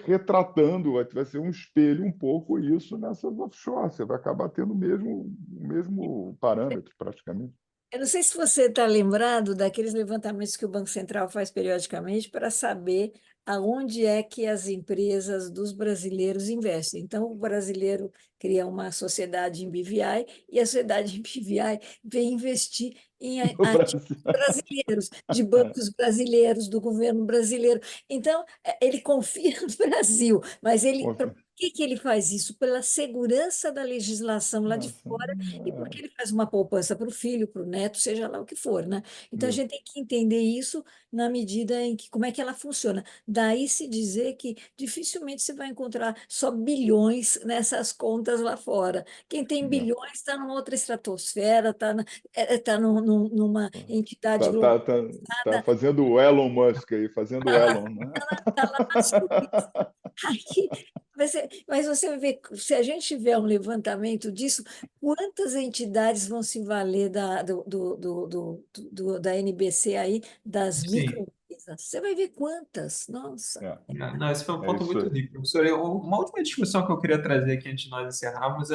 retratando, vai ser um espelho um pouco isso nessas offshore. Você vai acabar tendo o mesmo parâmetro, praticamente. eu não sei se você está lembrado daqueles levantamentos que o Banco Central faz periodicamente para saber aonde é que as empresas dos brasileiros investem. Então, o brasileiro cria uma sociedade em BVI e a sociedade em BVI vem investir em No ativos Brasil. brasileiros, de bancos brasileiros, do governo brasileiro. Então, ele confia no Brasil, mas por que ele faz isso? Pela segurança da legislação lá de Nossa, fora e porque ele faz uma poupança para o filho, para o neto, seja lá o que for, né? Então a isso. gente tem que entender isso na medida em que como é que ela funciona. Daí se dizer que dificilmente você vai encontrar só bilhões nessas contas lá fora. Quem tem Não. bilhões está numa outra estratosfera, está numa entidade Tá, global, tá, tá, tá fazendo o Elon Musk aí, fazendo o Elon, né? está lá na Suíça. Aí, mas você vê, se a gente tiver um levantamento disso, quantas entidades vão se valer da NBC aí, das Sim. microempresas, Você vai ver quantas. Nossa. É, Não, esse foi um é ponto isso muito aí. rico, professor. Uma última discussão que eu queria trazer aqui antes de nós encerrarmos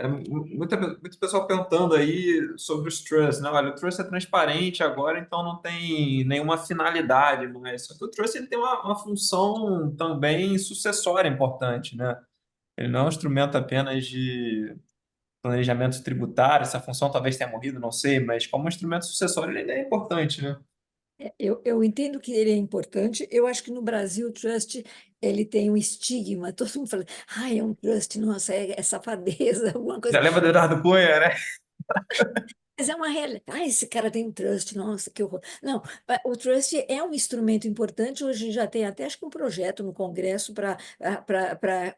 muito pessoal perguntando aí sobre os trusts, né? Olha, o trust é transparente agora, então não tem nenhuma finalidade mais. Só que o trust ele tem uma função também sucessória importante, né? Ele não é um instrumento apenas de planejamento tributário, essa função talvez tenha morrido, não sei, mas como instrumento sucessório ele ainda é importante, né? Eu entendo que ele é importante. Eu acho que no Brasil o trust ele tem um estigma. Todo mundo fala, ai, é um trust, nossa, é safadeza, alguma coisa. Já lembra do Eduardo Cunha, né? Mas é uma realidade. Ah, esse cara tem um trust, nossa, que horror. Não, o trust é um instrumento importante. Hoje já tem até, acho que um projeto no Congresso para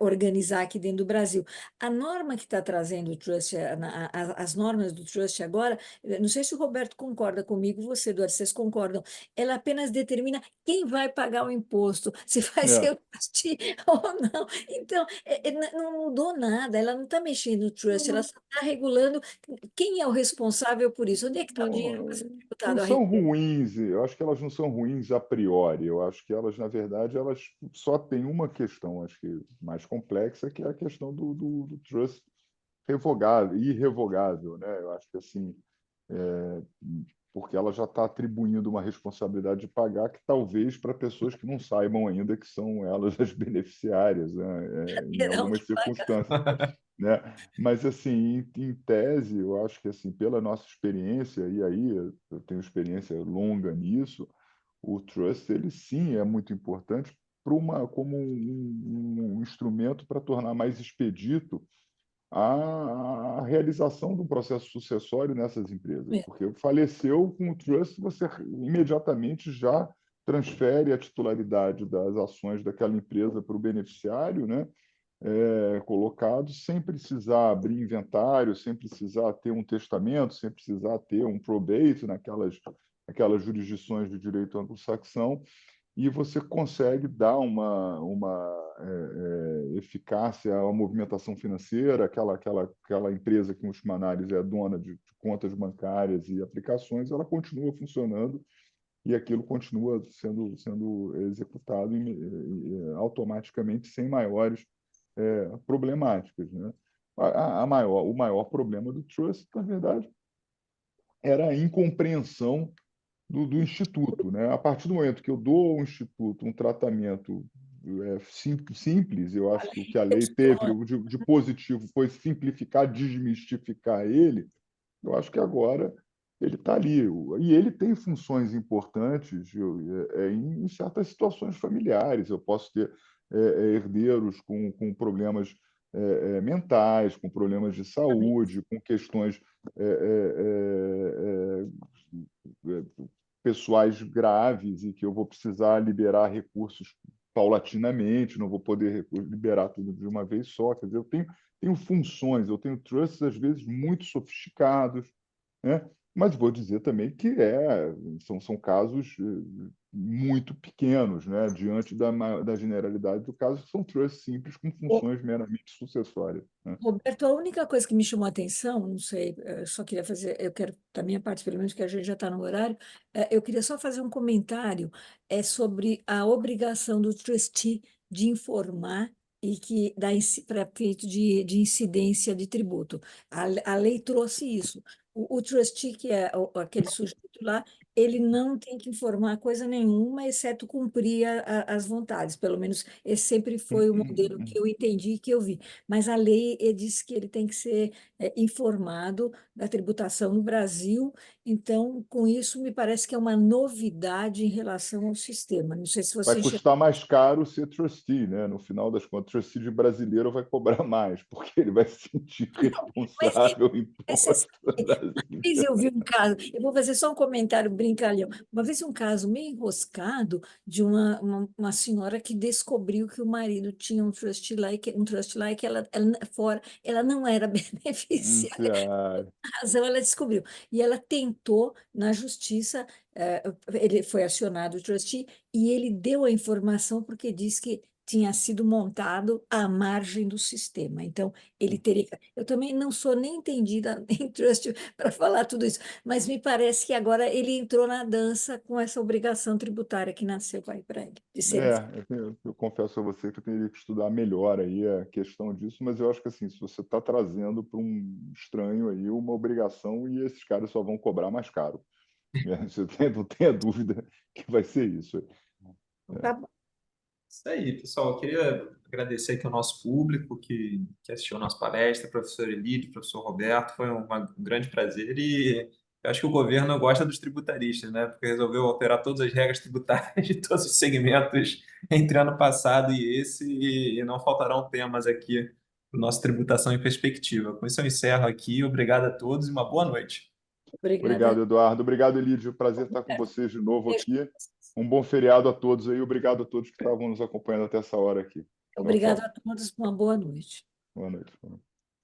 organizar aqui dentro do Brasil. A norma que está trazendo o trust, as normas do trust agora, não sei se o Roberto concorda comigo, você, Eduardo, vocês concordam, ela apenas determina quem vai pagar o imposto, se vai ser É. o trustee ou não. Então, não mudou nada, ela não está mexendo no trust, ela só está regulando quem é o responsável por isso? Onde é que está o dinheiro para ser Não tributado? A são ruins, eu acho que elas não são ruins a priori. Eu acho que elas, na verdade, elas só têm uma questão, acho que mais complexa, que é a questão do trust revogável, irrevogável, né? Eu acho que assim, é, porque ela já está atribuindo uma responsabilidade de pagar que talvez para pessoas que não saibam ainda que são elas as beneficiárias, né? Em Terão que algumas circunstâncias, né? Mas assim, em tese, eu acho que assim, pela nossa experiência e aí eu tenho experiência longa nisso, o trust ele sim é muito importante para uma como um instrumento para tornar mais expedito a realização do processo sucessório nessas empresas, pagar. porque faleceu com o trust, você imediatamente já transfere a titularidade das ações daquela empresa para o beneficiário, né? Colocado sem precisar abrir inventário, sem precisar ter um testamento, sem precisar ter um probate aquelas jurisdições de direito anglo-saxão, e você consegue dar uma eficácia à movimentação financeira, aquela empresa que, em última análise, é dona de contas bancárias e aplicações, ela continua funcionando e aquilo continua sendo executado automaticamente sem maiores problemáticas, né? O maior problema do trust, na verdade, era a incompreensão do instituto, né? A partir do momento que eu dou ao instituto um tratamento simples, eu acho que o que a lei teve de positivo foi simplificar, desmistificar ele. Eu acho que agora ele está ali. E ele tem funções importantes em certas situações familiares. Eu posso ter herdeiros com problemas mentais, com problemas de saúde, com questões pessoais graves e que eu vou precisar liberar recursos paulatinamente, não vou poder liberar tudo de uma vez só. Quer dizer, tenho funções, eu tenho trusts, às vezes, muito sofisticados, né? Mas vou dizer também que são casos muito pequenos, né? Diante da generalidade do caso, são trusts simples com funções meramente sucessórias, né? Roberto, a única coisa que me chamou a atenção, não sei, eu só queria fazer, eu quero, da minha parte, pelo menos, que a gente já está no horário, eu queria só fazer um comentário sobre a obrigação do trustee de informar e que dá para efeito de incidência de tributo. A lei trouxe isso. O trustee, que é aquele sujeito lá, ele não tem que informar coisa nenhuma, exceto cumprir as vontades. Pelo menos esse sempre foi o modelo que eu entendi e que eu vi. Mas a lei diz que ele tem que ser informado da tributação no Brasil, então, com isso, me parece que é uma novidade em relação ao sistema. Não sei se Vai você enxerga. custar mais caro ser trustee, né? No final das contas, o trustee de brasileiro vai cobrar mais, porque ele vai se sentir Mas, responsável mas você imposto sabe, no uma Brasil. vez eu vi um caso, eu vou fazer só um comentário brincalhão. Uma vez um caso meio enroscado de uma senhora que descobriu que o marido tinha um trust lá e que ela não era beneficiária. Ah, Razão ela descobriu. E ela tentou na justiça, ele foi acionado o trustee e ele deu a informação porque disse que tinha sido montado à margem do sistema. Então, ele teria. Eu também não sou nem entendida em trust para falar tudo isso, mas me parece que agora ele entrou na dança com essa obrigação tributária que nasceu aí para ele, de ser assim. Eu confesso a você que eu teria que estudar melhor aí a questão disso, mas eu acho que assim, se você está trazendo para um estranho aí uma obrigação e esses caras só vão cobrar mais caro. Não tenha dúvida que vai ser isso. Tá bom. Isso aí, pessoal. Eu queria agradecer aqui ao nosso público que assistiu a nossa palestra, professor Elide, professor Roberto. Foi um grande prazer e eu acho que o governo gosta dos tributaristas, né? Porque resolveu alterar todas as regras tributárias de todos os segmentos entre ano passado e esse, e não faltarão temas aqui para nossa tributação em perspectiva. Com isso eu encerro aqui. Obrigado a todos e uma boa noite. Obrigada. Obrigado, Eduardo. Obrigado, Elídio. Prazer estar com vocês de novo Beijo. aqui. Um bom feriado a todos aí. Obrigado a todos que estavam nos acompanhando até essa hora aqui. Tchau, Obrigada tchau. a todos. Uma boa noite. Boa noite.